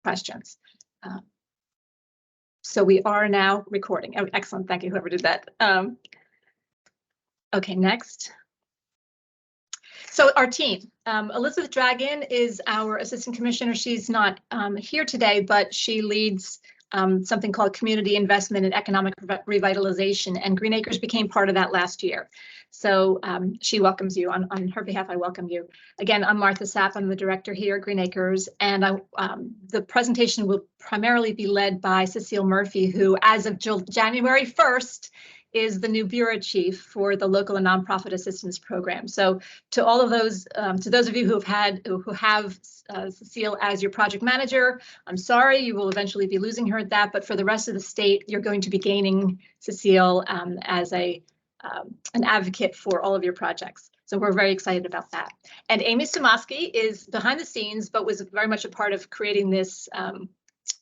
questions. So we are now recording. Oh, excellent. Thank you, whoever did that. Okay, next. So our team, Elizabeth Dragon is our assistant commissioner. She's not here today, but she leads something called Community Investment and Economic Revitalization, and Green Acres became part of that last year. So she welcomes you. On her behalf, I welcome you. Again, I'm Martha Sapp. I'm the director here at Green Acres, and the presentation will primarily be led by Cecile Murphy, who, as of January 1st, is the new bureau chief for the local and nonprofit assistance program. So to all of those, to those of you who have Cecile as your project manager, I'm sorry, you will eventually be losing her at that, but for the rest of the state, you're going to be gaining Cecile as an advocate for all of your projects. So we're very excited about that. And Amy Sumoski is behind the scenes, but was very much a part of creating this,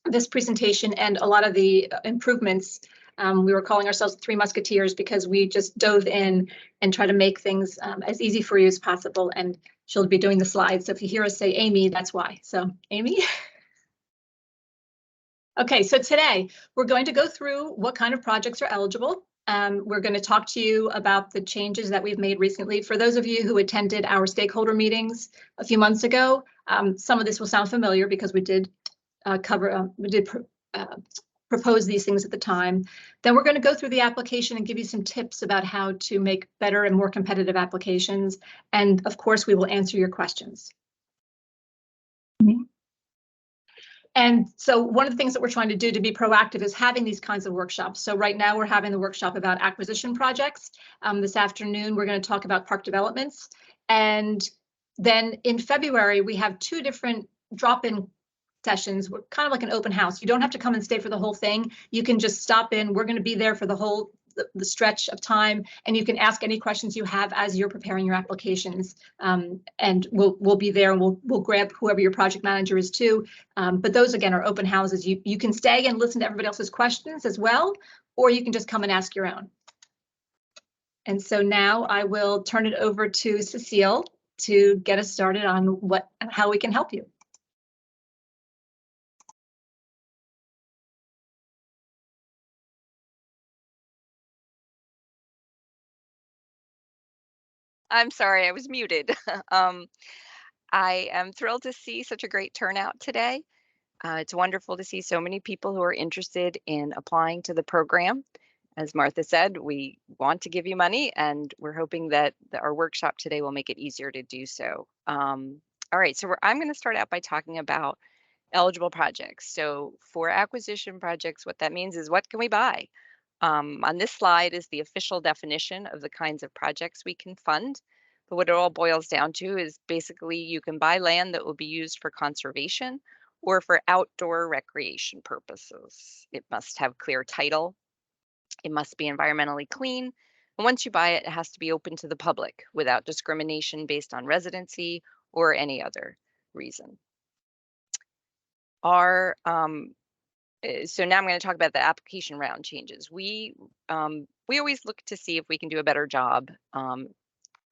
this presentation and a lot of the improvements. We were calling ourselves Three Musketeers because we just dove in and try to make things as easy for you as possible. And she'll be doing the slides. So if you hear us say Amy, that's why. So Amy. Okay, so today we're going to go through what kind of projects are eligible. We're going to talk to you about the changes that we've made recently. For those of you who attended our stakeholder meetings a few months ago, some of this will sound familiar because we did propose these things at the time. Then we're going to go through the application and give you some tips about how to make better and more competitive applications. And of course, we will answer your questions. And so one of the things that we're trying to do to be proactive is having these kinds of workshops. So right now we're having the workshop about acquisition projects. This afternoon, we're going to talk about park developments. And then in February, we have 2 different drop-in sessions. We're kind of like an open house. You don't have to come and stay for the whole thing. You can just stop in. We're going to be there for the whole the stretch of time, and you can ask any questions you have as you're preparing your applications. And we'll be there, and we'll grab whoever your project manager is too. But those again are open houses. You can stay and listen to everybody else's questions as well, or you can just come and ask your own. And so now I will turn it over to Cecile to get us started on how we can help you. I'm sorry, I was muted. I am thrilled to see such a great turnout today. It's wonderful to see so many people who are interested in applying to the program. As Martha said, we want to give you money, and we're hoping that our workshop today will make it easier to do so. All right, so I'm going to start out by talking about eligible projects. So for acquisition projects, what that means is what can we buy? On this slide is the official definition of the kinds of projects we can fund. But what it all boils down to is basically you can buy land that will be used for conservation or for outdoor recreation purposes. It must have clear title. It must be environmentally clean. And once you buy it, it has to be open to the public without discrimination based on residency or any other reason. So now I'm going to talk about the application round changes. We always look to see if we can do a better job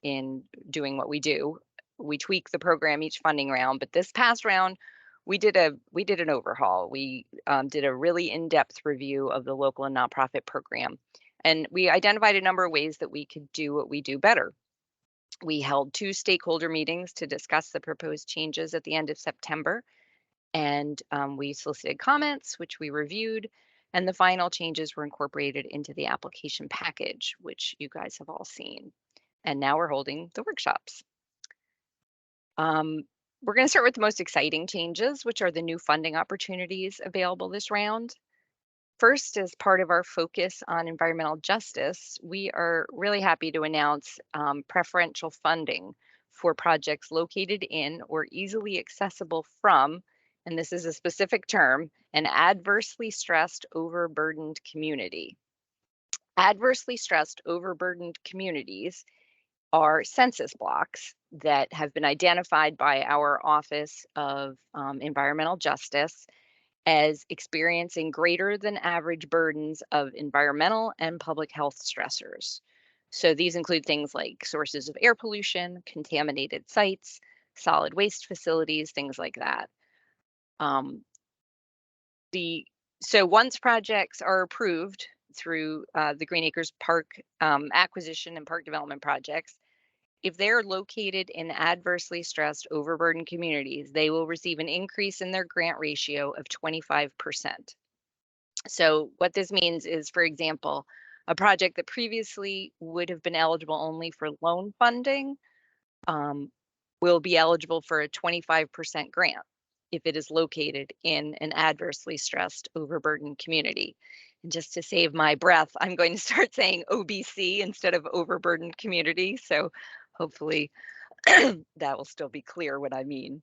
in doing what we do. We tweak the program each funding round, but this past round, we did an overhaul. We did a really in-depth review of the local and nonprofit program, and we identified a number of ways that we could do what we do better. We held 2 stakeholder meetings to discuss the proposed changes at the end of September. And we solicited comments, which we reviewed, and the final changes were incorporated into the application package, which you guys have all seen. And now we're holding the workshops. We're going to start with the most exciting changes, which are the new funding opportunities available this round. First, as part of our focus on environmental justice, we are really happy to announce preferential funding for projects located in or easily accessible from, and this is a specific term, an adversely stressed, overburdened community. Adversely stressed, overburdened communities are census blocks that have been identified by our Office of Environmental Justice as experiencing greater than average burdens of environmental and public health stressors. So these include things like sources of air pollution, contaminated sites, solid waste facilities, things like that. So once projects are approved through the Green Acres Park acquisition and park development projects, if they're located in adversely stressed, overburdened communities, they will receive an increase in their grant ratio of 25%. So what this means is, for example, a project that previously would have been eligible only for loan funding will be eligible for a 25% grant if it is located in an adversely stressed, overburdened community. And just to save my breath, I'm going to start saying OBC instead of overburdened community. So hopefully that will still be clear what I mean.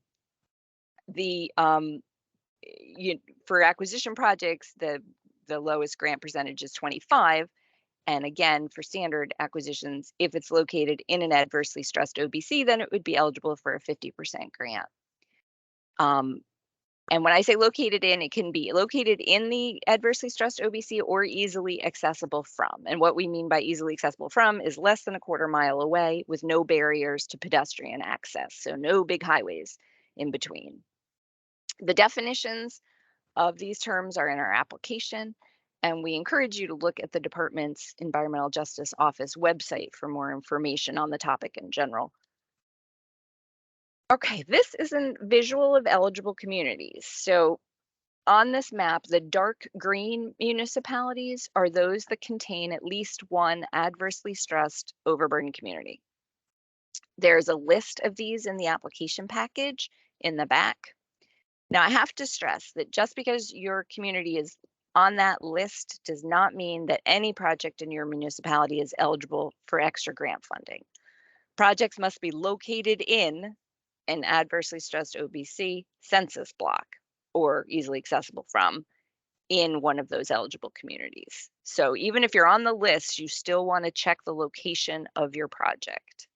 For acquisition projects, the lowest grant percentage is 25. And again, for standard acquisitions, if it's located in an adversely stressed OBC, then it would be eligible for a 50% grant. And when I say located in, it can be located in the adversely stressed OBC or easily accessible from. And what we mean by easily accessible from is less than a quarter mile away with no barriers to pedestrian access. So no big highways in between. The definitions of these terms are in our application, and we encourage you to look at the department's Environmental Justice Office website for more information on the topic in general. Okay, this is a visual of eligible communities. So on this map, the dark green municipalities are those that contain at least one adversely stressed, overburdened community. There's a list of these in the application package in the back. Now, I have to stress that just because your community is on that list does not mean that any project in your municipality is eligible for extra grant funding. Projects must be located in an adversely stressed OBC census block or easily accessible from in one of those eligible communities. So even if you're on the list, you still want to check the location of your project.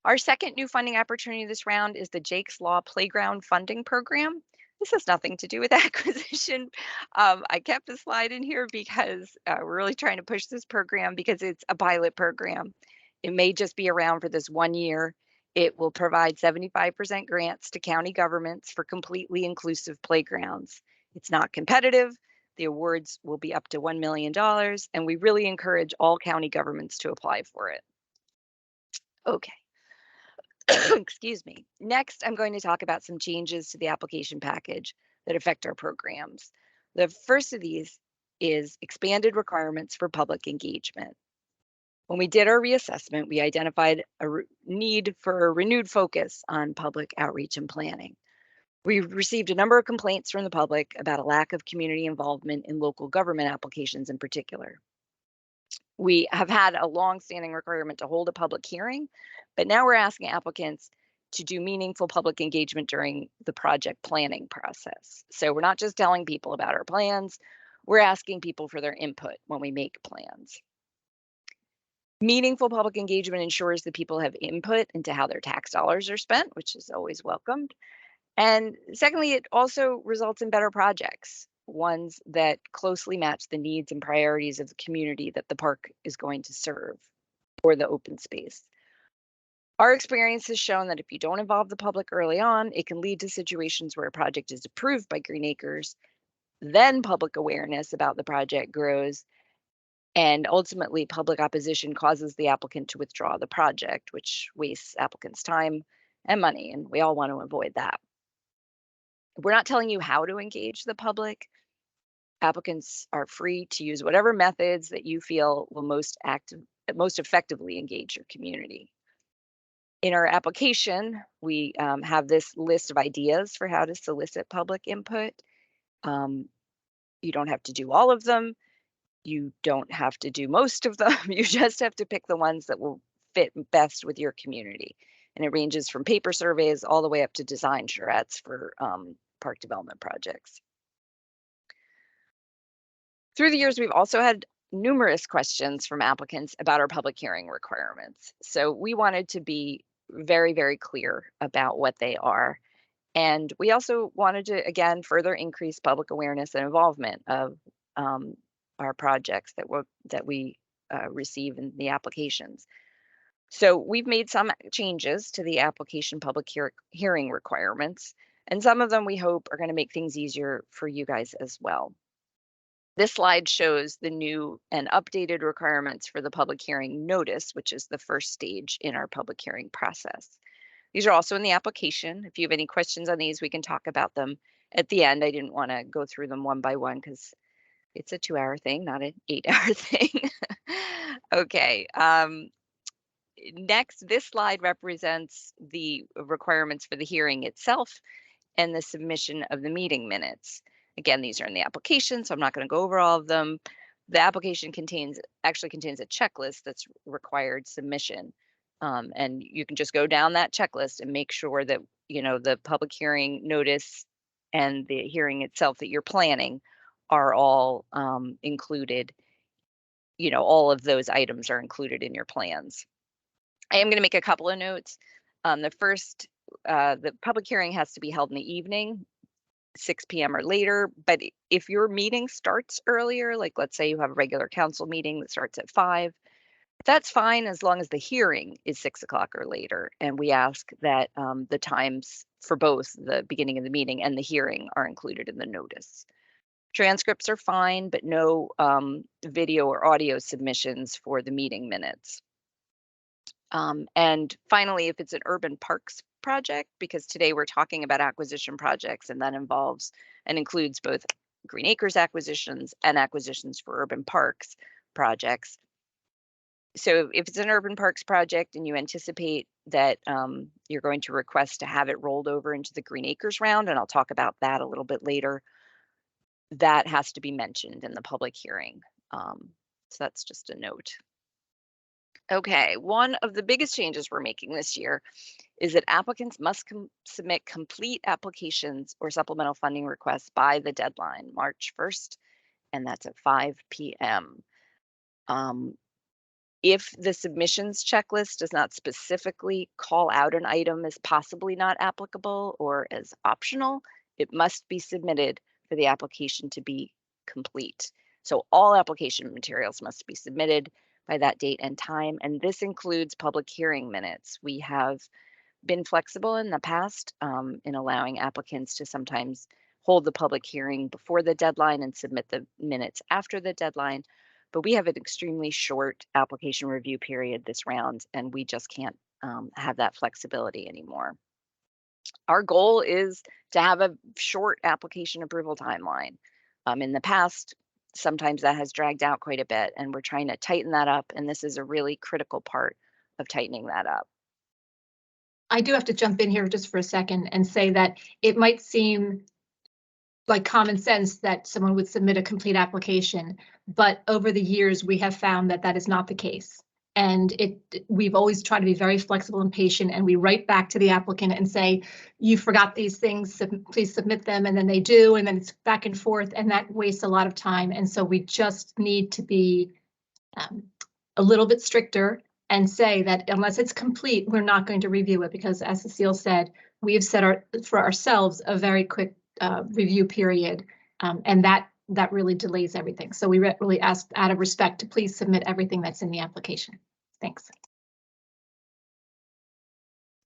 Our second new funding opportunity this round is the Jake's Law Playground Funding Program. This has nothing to do with acquisition. I kept the slide in here because we're really trying to push this program because it's a pilot program. It may just be around for this 1 year. It will provide 75% grants to county governments for completely inclusive playgrounds. It's not competitive. The awards will be up to $1 million, and we really encourage all county governments to apply for it. Okay. Excuse me. Next, I'm going to talk about some changes to the application package that affect our programs. The first of these is expanded requirements for public engagement. When we did our reassessment, we identified a need for a renewed focus on public outreach and planning. We received a number of complaints from the public about a lack of community involvement in local government applications in particular. We have had a long-standing requirement to hold a public hearing, but now we're asking applicants to do meaningful public engagement during the project planning process. So we're not just telling people about our plans, we're asking people for their input when we make plans. Meaningful public engagement ensures that people have input into how their tax dollars are spent, which is always welcomed. And secondly, it also results in better projects, ones that closely match the needs and priorities of the community that the park is going to serve or the open space. Our experience has shown that if you don't involve the public early on, it can lead to situations where a project is approved by Green Acres, then public awareness about the project grows, and ultimately public opposition causes the applicant to withdraw the project, which wastes applicants' time and money, and we all want to avoid that. We're not telling you how to engage the public. Applicants are free to use whatever methods that you feel will most effectively engage your community. In our application, we have this list of ideas for how to solicit public input. You don't have to do all of them. You don't have to do most of them. You just have to pick the ones that will fit best with your community. And it ranges from paper surveys all the way up to design charrettes for park development projects. Through the years, we've also had numerous questions from applicants about our public hearing requirements. So we wanted to be very, very clear about what they are. And we also wanted to, again, further increase public awareness and involvement of our projects that we receive in the applications. So we've made some changes to the application public hearing requirements. And some of them we hope are going to make things easier for you guys as well. This slide shows the new and updated requirements for the public hearing notice, which is the first stage in our public hearing process. These are also in the application. If you have any questions on these, we can talk about them at the end. I didn't want to go through them one by one because it's a 2-hour thing, not an 8-hour thing. Okay. Next, this slide represents the requirements for the hearing itself and the submission of the meeting minutes. Again, these are in the application, so I'm not going to go over all of them. The application actually contains a checklist that's required submission. And you can just go down that checklist and make sure that, the public hearing notice and the hearing itself that you're planning are all included. All of those items are included in your plans. I am going to make a couple of notes. The first, the public hearing has to be held in the evening, 6 p.m. or later. But if your meeting starts earlier, like let's say you have a regular council meeting that starts at 5, that's fine as long as the hearing is 6 o'clock or later. And we ask that the times for both the beginning of the meeting and the hearing are included in the notice. Transcripts are fine, but no video or audio submissions for the meeting minutes. And finally, if it's an urban parks project, because today we're talking about acquisition projects, and that involves and includes both Green Acres acquisitions and acquisitions for urban parks projects. So if it's an urban parks project and you anticipate that you're going to request to have it rolled over into the Green Acres round, and I'll talk about that a little bit later, that has to be mentioned in the public hearing. So that's just a note. Okay, one of the biggest changes we're making this year is that applicants must submit complete applications or supplemental funding requests by the deadline, March 1st, and that's at 5 p.m. If the submissions checklist does not specifically call out an item as possibly not applicable or as optional, it must be submitted for the application to be complete. So all application materials must be submitted by that date and time, and this includes public hearing minutes. We have been flexible in the past in allowing applicants to sometimes hold the public hearing before the deadline and submit the minutes after the deadline, but we have an extremely short application review period this round, and we just can't have that flexibility anymore. Our goal is to have a short application approval timeline. In the past, sometimes that has dragged out quite a bit, and we're trying to tighten that up, and this is a really critical part of tightening that up. I do have to jump in here just for a second and say that it might seem like common sense that someone would submit a complete application, but over the years we have found that that is not the case. And we've always tried to be very flexible and patient, and we write back to the applicant and say, you forgot these things, please submit them, and then they do, and then it's back and forth, and that wastes a lot of time. And so we just need to be a little bit stricter and say that unless it's complete, we're not going to review it, because as Cecile said, we have set for ourselves a very quick review period, and that really delays everything. So we really ask out of respect to please submit everything that's in the application. Thanks.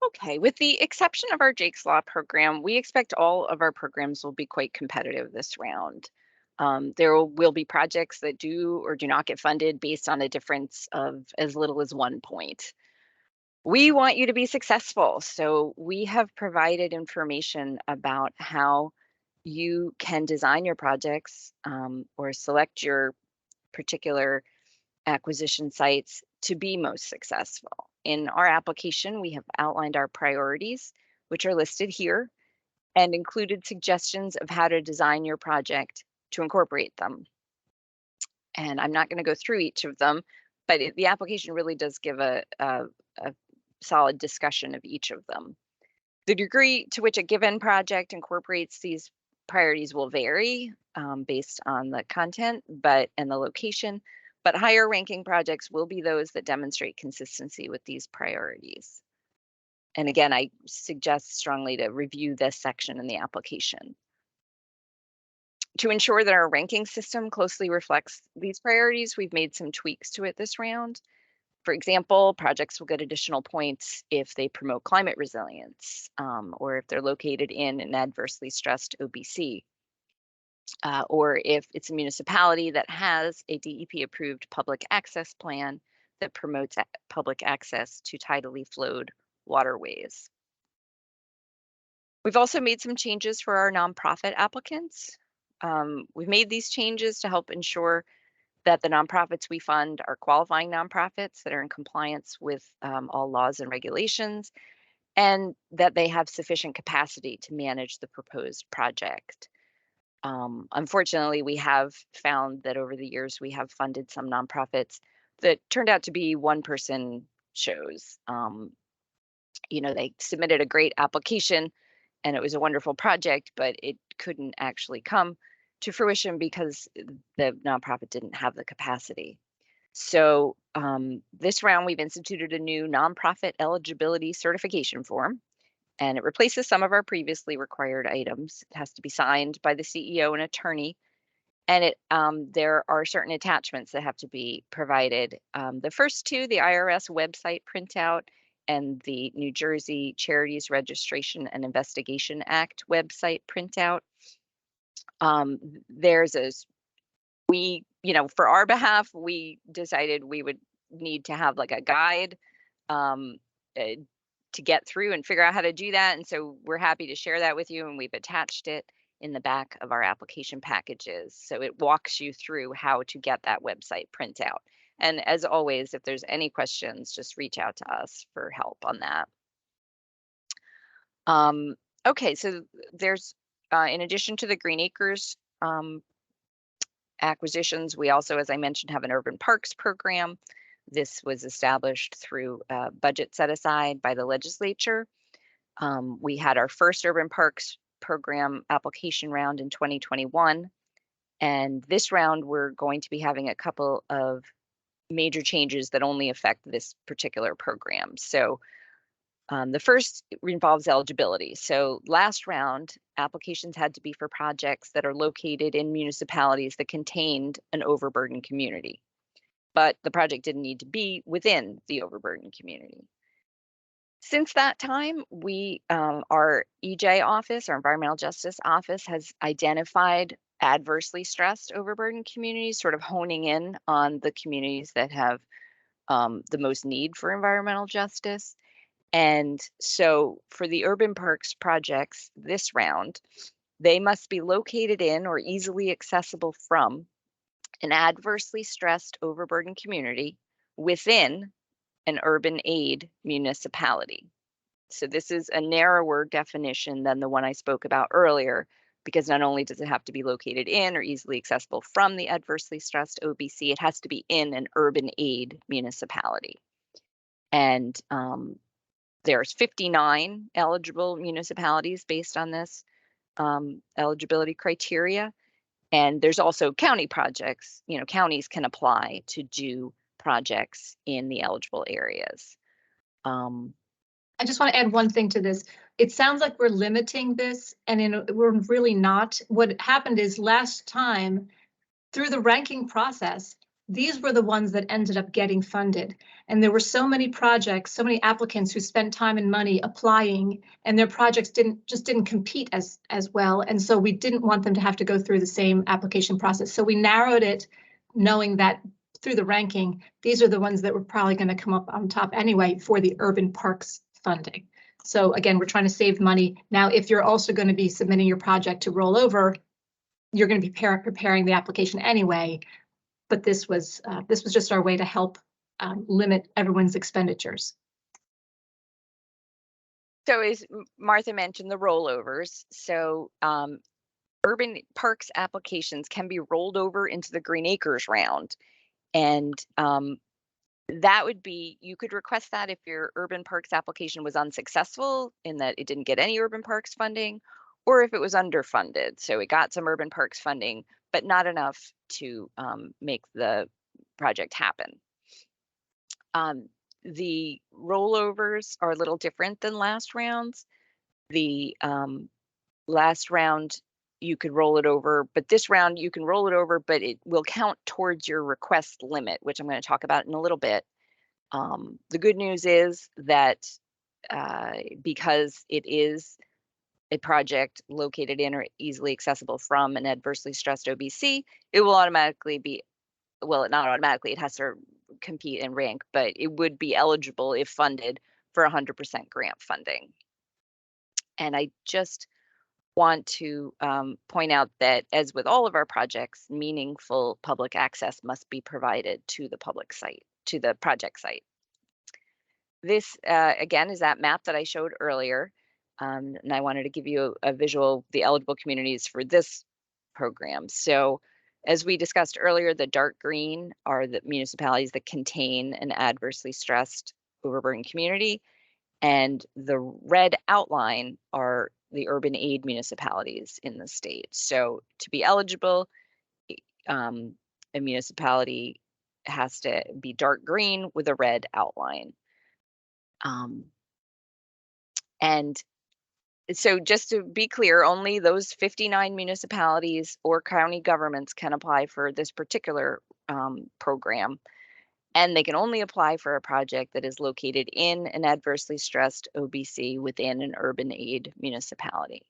Okay, with the exception of our Jake's Law program, we expect all of our programs will be quite competitive this round. There will be projects that do or do not get funded based on a difference of as little as 1 point. We want you to be successful, so we have provided information about how you can design your projects or select your particular acquisition sites to be most successful. In our application, we have outlined our priorities, which are listed here, and included suggestions of how to design your project to incorporate them. And I'm not going to go through each of them, but the application really does give a solid discussion of each of them. The degree to which a given project incorporates these priorities will vary based on the content and the location, but higher ranking projects will be those that demonstrate consistency with these priorities. And again, I suggest strongly to review this section in the application. To ensure that our ranking system closely reflects these priorities, we've made some tweaks to it this round. For example, projects will get additional points if they promote climate resilience, or if they're located in an adversely stressed OBC, or if it's a municipality that has a DEP-approved public access plan that promotes public access to tidally flowed waterways. We've also made some changes for our nonprofit applicants. We've made these changes to help ensure that the nonprofits we fund are qualifying nonprofits that are in compliance with all laws and regulations, and that they have sufficient capacity to manage the proposed project. Unfortunately, we have found that over the years we have funded some nonprofits that turned out to be one-person shows. They submitted a great application and it was a wonderful project, but it couldn't actually come to fruition because the nonprofit didn't have the capacity. So this round, we've instituted a new nonprofit eligibility certification form, and it replaces some of our previously required items. It has to be signed by the CEO and attorney, and there are certain attachments that have to be provided. The first two, the IRS website printout and the New Jersey Charities Registration and Investigation Act website printout. For our behalf, we decided we would need to have like a guide to get through and figure out how to do that. And so we're happy to share that with you, and we've attached it in the back of our application packages. So it walks you through how to get that website printout. And as always, if there's any questions, just reach out to us for help on that. Okay, so there's, in addition to the Green Acres acquisitions, we also, as I mentioned, have an urban parks program. This was established through a budget set aside by the legislature. We had our first urban parks program application round in 2021. And this round, we're going to be having a couple of major changes that only affect this particular program. So the first involves eligibility. So last round, applications had to be for projects that are located in municipalities that contained an overburdened community, but the project didn't need to be within the overburdened community. Since that time, our EJ office, our Environmental Justice Office, has identified adversely stressed overburdened communities, sort of honing in on the communities that have the most need for environmental justice. And so for the urban parks projects this round, they must be located in or easily accessible from an adversely stressed overburdened community within an urban aid municipality. So this is a narrower definition than the one I spoke about earlier, because not only does it have to be located in or easily accessible from the adversely stressed OBC, it has to be in an urban aid municipality. And there's 59 eligible municipalities based on this eligibility criteria. And there's also county projects. Counties can apply to do projects in the eligible areas. I just want to add one thing to this. It sounds like we're limiting this, and we're really not. What happened is last time, through the ranking process, these were the ones that ended up getting funded. And there were so many projects, so many applicants who spent time and money applying, and their projects didn't compete as well. And so we didn't want them to have to go through the same application process. So we narrowed it, knowing that through the ranking, these are the ones that were probably going to come up on top anyway for the urban parks funding. So again, we're trying to save money. Now, if you're also going to be submitting your project to roll over, you're going to be preparing the application anyway. But this was just our way to help limit everyone's expenditures. So as Martha mentioned, the rollovers. So urban parks applications can be rolled over into the Green Acres round. And that would be, you could request that if your urban parks application was unsuccessful in that it didn't get any urban parks funding, or if it was underfunded. So it got some urban parks funding, but not enough to make the project happen. The rollovers are a little different than last rounds. The last round, you could roll it over, but this round you can roll it over, but it will count towards your request limit, which I'm going to talk about in a little bit. The good news is that because it is a project located in or easily accessible from an adversely stressed OBC, it will automatically be, well, not automatically, it has to compete and rank, but it would be eligible if funded for 100% grant funding. And I just want to point out that, as with all of our projects, meaningful public access must be provided to the public site, to the project site. This, again, is that map that I showed earlier, and I wanted to give you a visual of the eligible communities for this program. So, as we discussed earlier, the dark green are the municipalities that contain an adversely stressed, overburdened community, and the red outline are the urban aid municipalities in the state. So to be eligible, a municipality has to be dark green with a red outline. And so just to be clear, only those 59 municipalities or county governments can apply for this particular program. And they can only apply for a project that is located in an adversely stressed OBC within an urban aid municipality.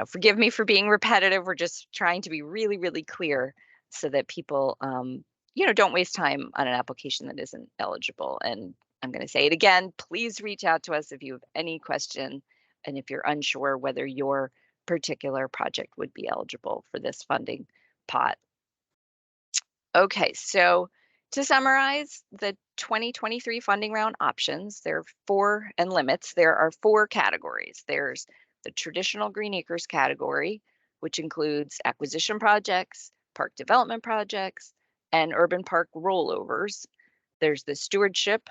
Forgive me for being repetitive. We're just trying to be really, really clear so that people, don't waste time on an application that isn't eligible. And I'm going to say it again, please reach out to us if you have any question and if you're unsure whether your particular project would be eligible for this funding pot. Okay, so to summarize the 2023 funding round options, there are four, and limits, there are four categories. There's the traditional Green Acres category, which includes acquisition projects, park development projects, and urban park rollovers. There's the stewardship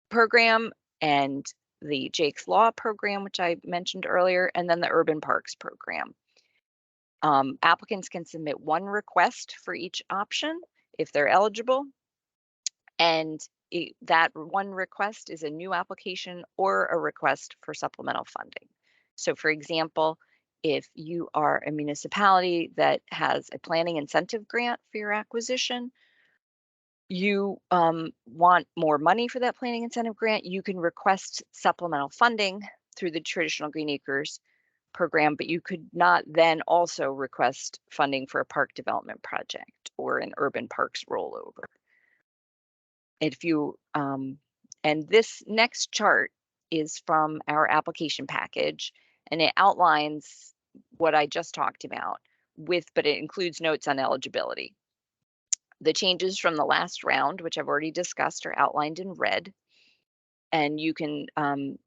program and the Jake's Law program, which I mentioned earlier, and then the urban parks program. Applicants can submit one request for each option if they're eligible, and that one request is a new application or a request for supplemental funding. So for example, if you are a municipality that has a planning incentive grant for your acquisition, you want more money for that planning incentive grant, you can request supplemental funding through the traditional Green Acres program, but you could not then also request funding for a park development project or an urban parks rollover. If you, and this next chart is from our application package, and it outlines what I just talked about but it includes notes on eligibility. The changes from the last round, which I've already discussed, are outlined in red. And you can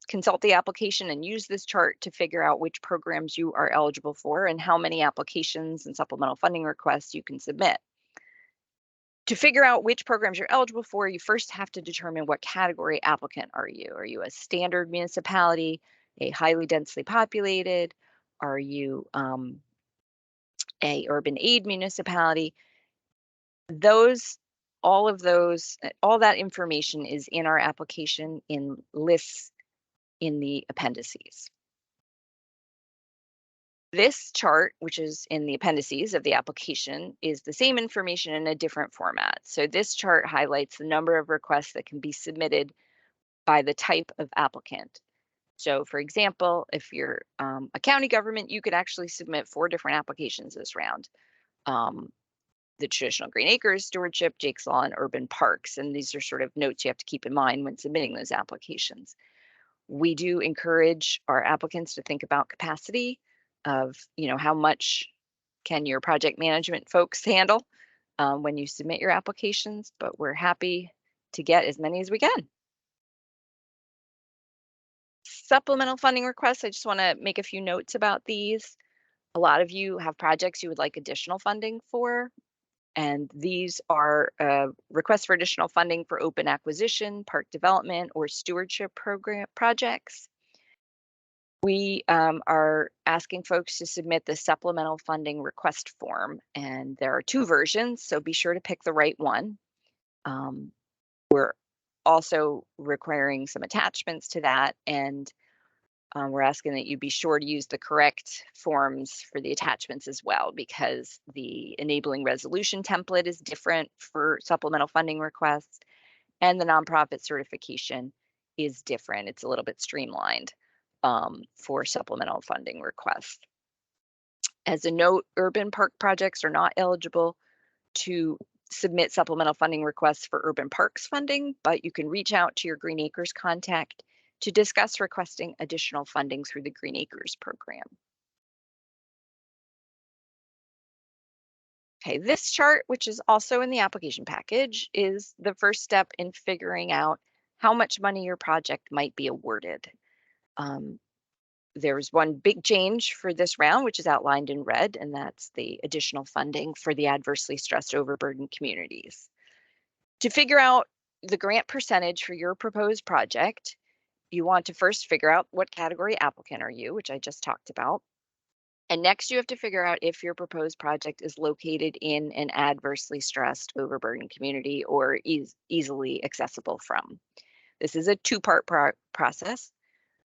consult the application and use this chart to figure out which programs you are eligible for and how many applications and supplemental funding requests you can submit. To figure out which programs you're eligible for, you first have to determine what category applicant are you. Are you a standard municipality, a highly densely populated? Are you a urban aid municipality? All that information is in our application in lists in the appendices. This chart, which is in the appendices of the application, is the same information in a different format. So this chart highlights the number of requests that can be submitted by the type of applicant. So for example, if you're a county government, you could actually submit 4 different applications this round. The traditional Green Acres, stewardship, Jake's Law, and urban parks. And these are sort of notes you have to keep in mind when submitting those applications. We do encourage our applicants to think about capacity of, how much can your project management folks handle when you submit your applications, but we're happy to get as many as we can. Supplemental funding requests, I just want to make a few notes about these. A lot of you have projects you would like additional funding for. And these are requests for additional funding for open acquisition, park development, or stewardship program projects. We are asking folks to submit the supplemental funding request form, and there are 2 versions, so be sure to pick the right one. We're also requiring some attachments to that, and we're asking that you be sure to use the correct forms for the attachments as well, because the enabling resolution template is different for supplemental funding requests, And the nonprofit certification is different. It's a little bit streamlined for supplemental funding requests. As a note, urban park projects are not eligible to submit supplemental funding requests for urban parks funding, but you can reach out to your Green Acres contact to discuss requesting additional funding through the Green Acres program. Okay, this chart, which is also in the application package, is the first step in figuring out how much money your project might be awarded. There's one big change for this round, which is outlined in red, and that's the additional funding for the adversely stressed overburdened communities. To figure out the grant percentage for your proposed project, you want to first figure out what category applicant are you, which I just talked about. And next you have to figure out if your proposed project is located in an adversely stressed overburdened community or is easily accessible from. This is a two-part process.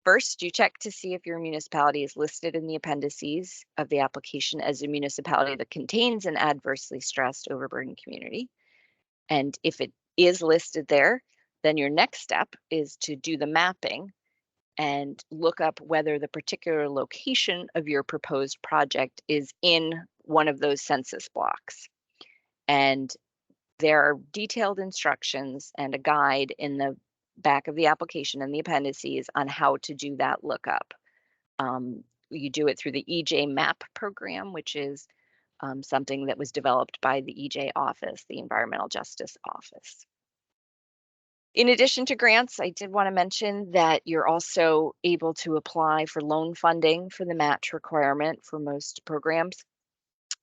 First, you check to see if your municipality is listed in the appendices of the application as a municipality that contains an adversely stressed overburdened community. And if it is listed there, then your next step is to do the mapping and look up whether the particular location of your proposed project is in one of those census blocks. And there are detailed instructions and a guide in the back of the application and the appendices on how to do that lookup. You do it through the EJ MAP program, which is something that was developed by the EJ office, the Environmental Justice Office. In addition to grants, I did want to mention that you're also able to apply for loan funding for the match requirement for most programs.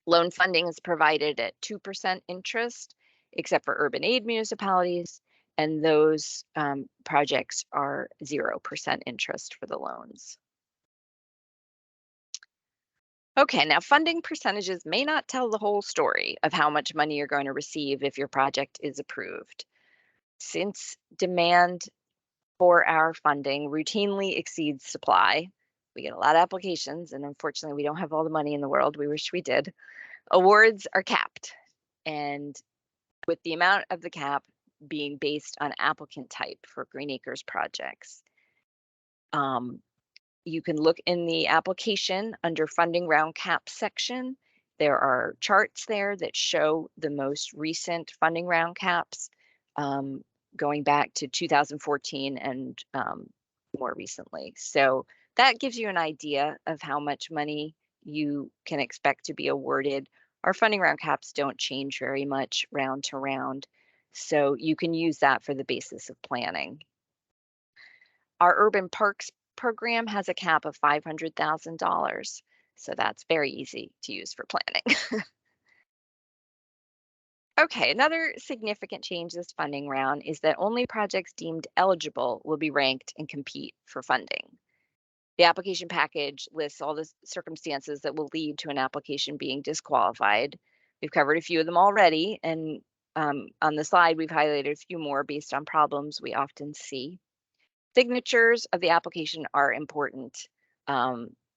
Loan funding is provided at 2% interest, except for urban aid municipalities, and those projects are 0% interest for the loans. Okay, now funding percentages may not tell the whole story of how much money you're going to receive if your project is approved. Since demand for our funding routinely exceeds supply, we get a lot of applications, and unfortunately we don't have all the money in the world. We wish we did. Awards are capped, and with the amount of the cap being based on applicant type for Green Acres projects. You can look in the application under funding round cap section. There are charts there that show the most recent funding round caps going back to 2014 and more recently. So that gives you an idea of how much money you can expect to be awarded. Our funding round caps don't change very much round to round, so you can use that for the basis of planning. Our urban parks program has a cap of $500,000, so that's very easy to use for planning. Okay, another significant change this funding round is that only projects deemed eligible will be ranked and compete for funding. The application package lists all the circumstances that will lead to an application being disqualified. We've covered a few of them already, and on the slide, we've highlighted a few more based on problems we often see. Signatures of the application are important.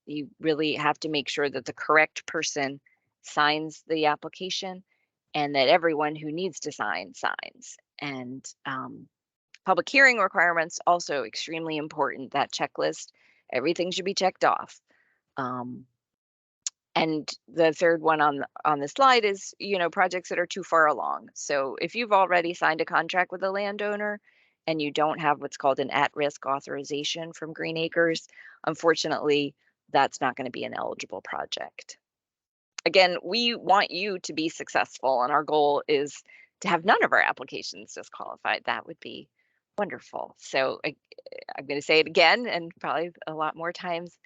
You really have to make sure that the correct person signs the application and that everyone who needs to sign signs. And public hearing requirements also extremely important. That checklist, everything should be checked off. And the third one on the slide is, projects that are too far along. So if you've already signed a contract with a landowner and you don't have what's called an at-risk authorization from Green Acres, unfortunately, that's not going to be an eligible project. Again, we want you to be successful, and our goal is to have none of our applications disqualified. That would be wonderful. So I'm going to say it again and probably a lot more times.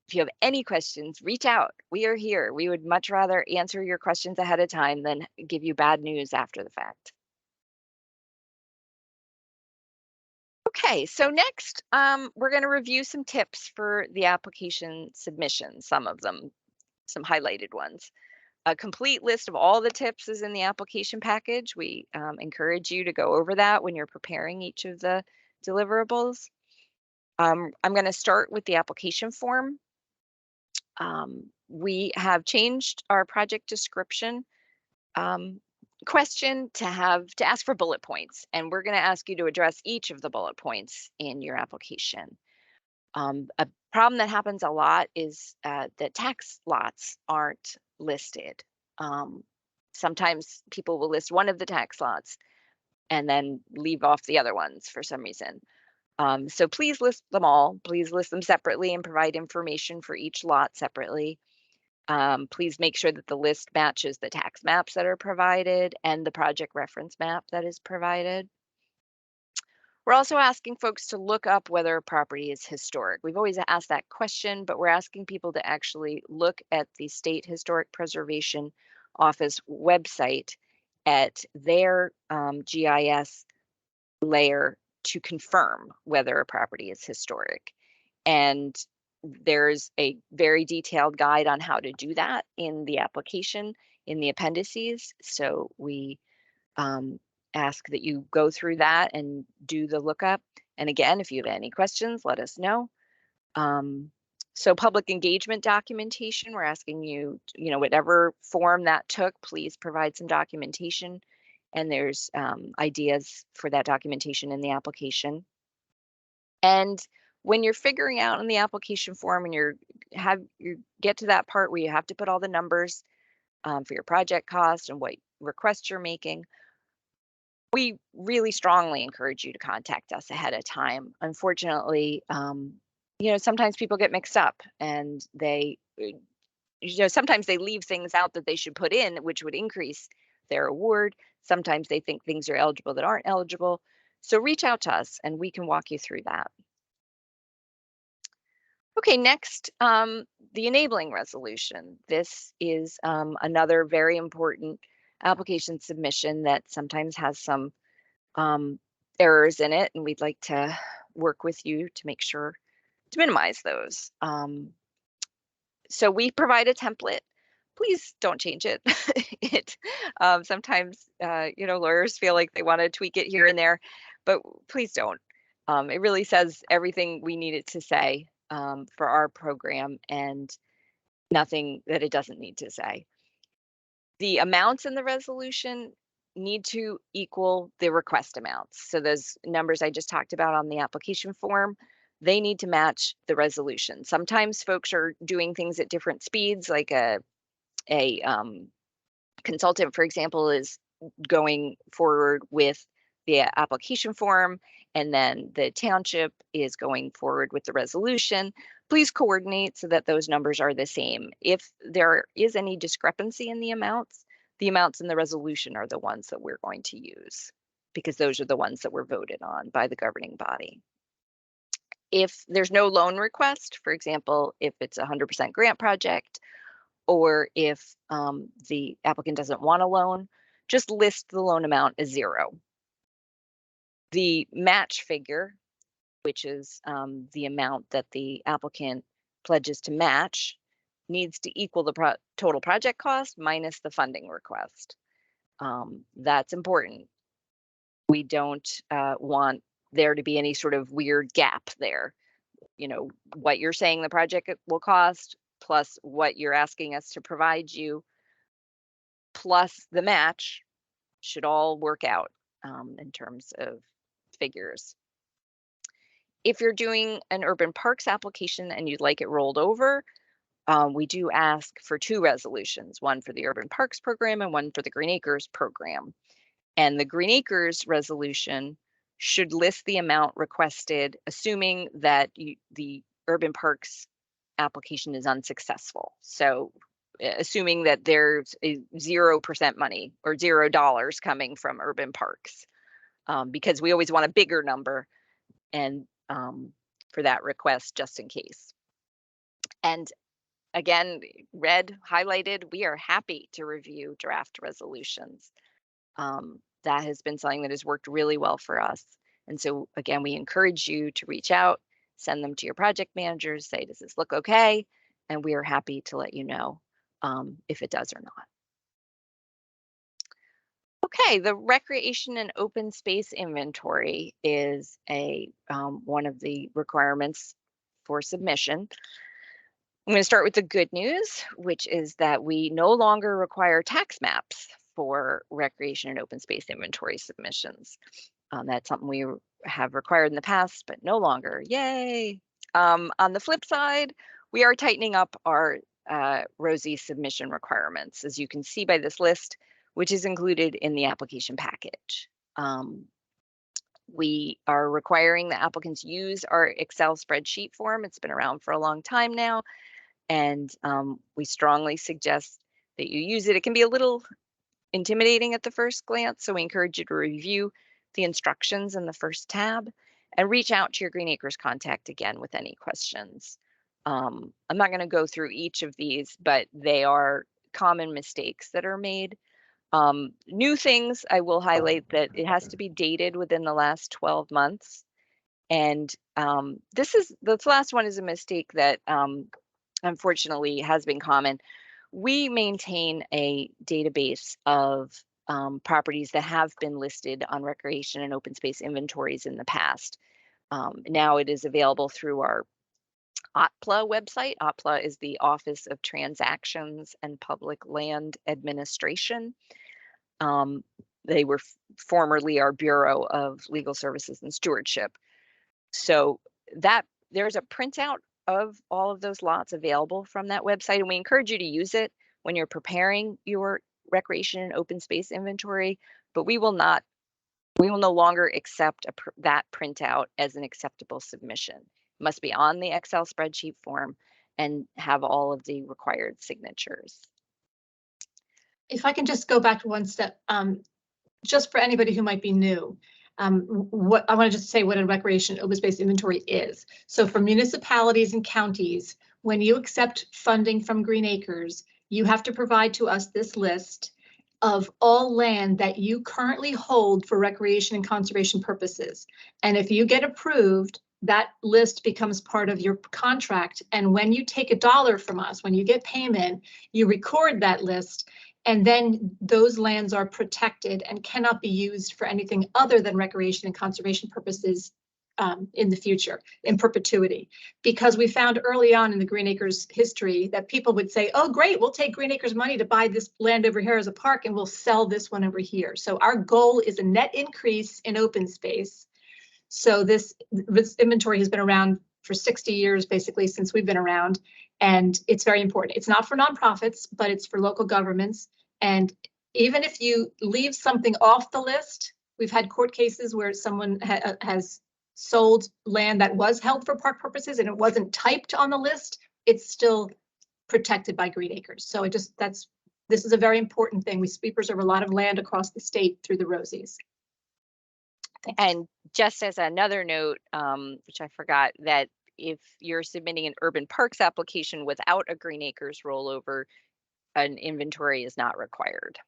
If you have any questions, reach out. We are here. We would much rather answer your questions ahead of time than give you bad news after the fact. Okay, so next, we're going to review some tips for the application submission, some of them, some highlighted ones. A complete list of all the tips is in the application package. We encourage you to go over that when you're preparing each of the deliverables. I'm going to start with the application form. We have changed our project description question to ask for bullet points, and we're going to ask you to address each of the bullet points in your application. A problem that happens a lot is that tax lots aren't listed. Sometimes people will list one of the tax lots and then leave off the other ones for some reason. So please list them all. Please list them separately and provide information for each lot separately. Please make sure that the list matches the tax maps that are provided and the project reference map that is provided. We're also asking folks to look up whether a property is historic. We've always asked that question, but we're asking people to actually look at the State Historic Preservation Office website at their GIS layer to confirm whether a property is historic. And there's a very detailed guide on how to do that in the application, in the appendices. So we ask that you go through that and do the lookup. And again, if you have any questions, let us know. So public engagement documentation, we're asking you, whatever form that took, please provide some documentation. And there's ideas for that documentation in the application. And when you're figuring out in the application form and you get to that part where you have to put all the numbers for your project cost and what requests you're making, we really strongly encourage you to contact us ahead of time. Unfortunately, sometimes people get mixed up and they, sometimes they leave things out that they should put in, which would increase their award. Sometimes they think things are eligible that aren't eligible. So reach out to us and we can walk you through that. Okay, next, the enabling resolution. This is another very important application submission that sometimes has some errors in it, and we'd like to work with you to make sure to minimize those. So we provide a template. Please don't change it. Sometimes, lawyers feel like they want to tweak it here and there, but please don't. It really says everything we need it to say for our program and nothing that it doesn't need to say. The amounts in the resolution need to equal the request amounts. So those numbers I just talked about on the application form, they need to match the resolution. Sometimes folks are doing things at different speeds, like a consultant, for example, is going forward with the application form, and then the township is going forward with the resolution. Please coordinate so that those numbers are the same. If there is any discrepancy in the amounts in the resolution are the ones that we're going to use because those are the ones that were voted on by the governing body. If there's no loan request, for example, if it's a 100% grant project, or if the applicant doesn't want a loan, just list the loan amount as 0. The match figure, which is the amount that the applicant pledges to match, needs to equal the total project cost minus the funding request. That's important. We don't want there to be any sort of weird gap there. What you're saying the project will cost, plus what you're asking us to provide you, plus the match should all work out in terms of figures. If you're doing an urban parks application and you'd like it rolled over, we do ask for 2 resolutions, one for the urban parks program and one for the Green Acres program. And the Green Acres resolution should list the amount requested, assuming that the urban parks application is unsuccessful. So assuming that there's a 0% money or $0 coming from urban parks, because we always want a bigger number and for that request just in case. And again, red highlighted, we are happy to review draft resolutions. That has been something that has worked really well for us. And so again, we encourage you to reach out, send them to your project managers, say, does this look okay? And we are happy to let you know if it does or not. Okay, the recreation and open space inventory is one of the requirements for submission. I'm going to start with the good news, which is that we no longer require tax maps for recreation and open space inventory submissions. That's something we have required in the past, but no longer. Yay! On the flip side, we are tightening up our ROSI submission requirements, as you can see by this list, which is included in the application package. We are requiring the applicants use our Excel spreadsheet form. It's been around for a long time now, and we strongly suggest that you use it. It can be a little intimidating at the first glance, so we encourage you to review the instructions in the first tab and reach out to your Green Acres contact again with any questions. I'm not going to go through each of these, but they are common mistakes that are made. New things, I will highlight that it has to be dated within the last 12 months. And this last one is a mistake that unfortunately has been common. We maintain a database of properties that have been listed on recreation and open space inventories in the past. Now it is available through our OTPLA website. OTPLA is the Office of Transactions and Public Land Administration. They were formerly our Bureau of Legal Services and Stewardship. So that there's a printout of all of those lots available from that website, and we encourage you to use it when you're preparing your recreation and open space inventory, but we will no longer accept that printout as an acceptable submission. It must be on the Excel spreadsheet form and have all of the required signatures. If I can just go back one step, just for anybody who might be new, what I want to just say what a recreation open space inventory is. So for municipalities and counties, when you accept funding from Green Acres, you have to provide to us this list of all land that you currently hold for recreation and conservation purposes. And if you get approved, that list becomes part of your contract. And when you take $1 from us, when you get payment, you record that list. And then those lands are protected and cannot be used for anything other than recreation and conservation purposes in the future, in perpetuity. Because we found early on in the Green Acres history that people would say, oh, great, we'll take Green Acres money to buy this land over here as a park and we'll sell this one over here. So our goal is a net increase in open space. So this inventory has been around for 60 years, basically, since we've been around. And it's very important. It's not for nonprofits, but it's for local governments. And even if you leave something off the list, we've had court cases where someone has sold land that was held for park purposes and it wasn't typed on the list, it's still protected by Green Acres. So this is a very important thing. We sweep preserve a lot of land across the state through the ROSIs. And just as another note, which I forgot, that if you're submitting an urban parks application without a Green Acres rollover, an inventory is not required.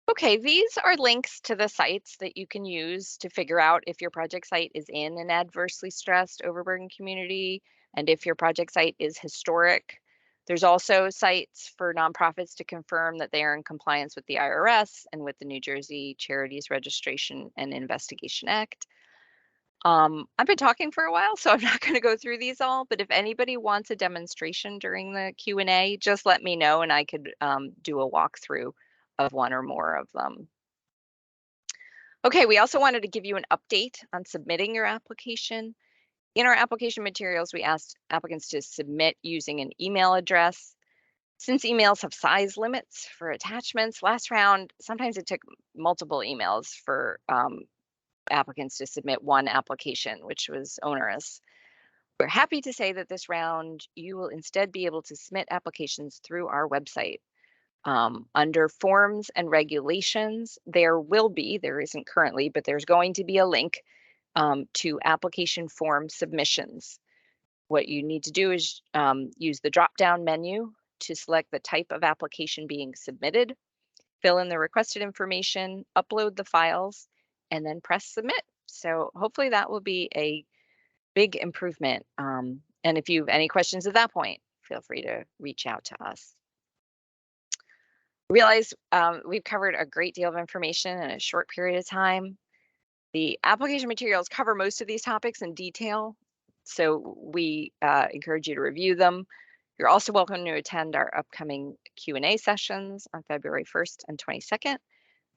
Okay, these are links to the sites that you can use to figure out if your project site is in an adversely stressed, overburdened community, and if your project site is historic. There's also sites for nonprofits to confirm that they are in compliance with the IRS and with the New Jersey Charities Registration and Investigation Act. I've been talking for a while, so I'm not going to go through these all, but if anybody wants a demonstration during the Q&A, just let me know and I could do a walkthrough of one or more of them. Okay, we also wanted to give you an update on submitting your application. In our application materials, we asked applicants to submit using an email address. Since emails have size limits for attachments, last round, sometimes it took multiple emails for applicants to submit one application, which was onerous. We're happy to say that this round, you will instead be able to submit applications through our website. Under forms and regulations, there isn't currently, but there's going to be a link to application form submissions. What you need to do is use the drop-down menu to select the type of application being submitted, fill in the requested information, upload the files, and then press submit. So hopefully that will be a big improvement. And if you have any questions at that point, feel free to reach out to us. Realize we've covered a great deal of information in a short period of time. The application materials cover most of these topics in detail, so we encourage you to review them. You're also welcome to attend our upcoming Q&A sessions on February 1st and 22nd.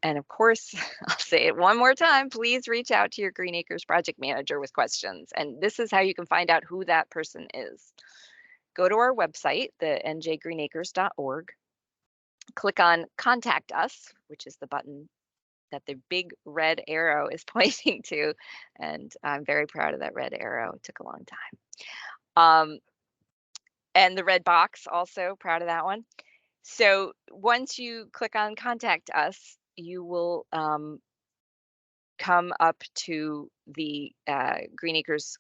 And of course, I'll say it one more time, please reach out to your Green Acres project manager with questions. And this is how you can find out who that person is. Go to our website, the njgreenacres.org, click on Contact Us, which is the button that the big red arrow is pointing to. And I'm very proud of that red arrow. It took a long time. And the red box, also proud of that one. So once you click on Contact Us, you will come up to the Green Acres.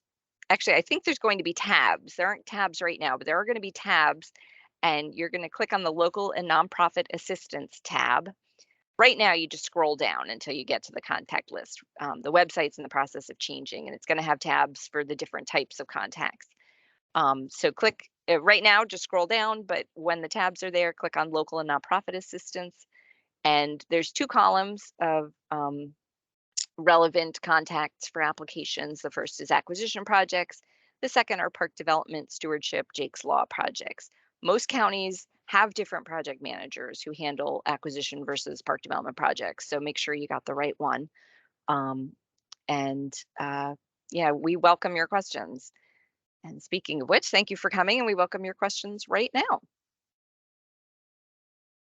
Actually, I think there's going to be tabs. There aren't tabs right now, but there are going to be tabs. And you're going to click on the Local and Nonprofit Assistance tab. Right now, you just scroll down until you get to the contact list. The website's in the process of changing, and it's going to have tabs for the different types of contacts. So click right now, just scroll down, but when the tabs are there, click on Local and Nonprofit Assistance. And there's 2 columns of relevant contacts for applications. The first is acquisition projects. The second are park development, stewardship, Jake's Law projects. Most counties have different project managers who handle acquisition versus park development projects. So make sure you got the right one. Yeah, we welcome your questions. And speaking of which, thank you for coming, and we welcome your questions right now.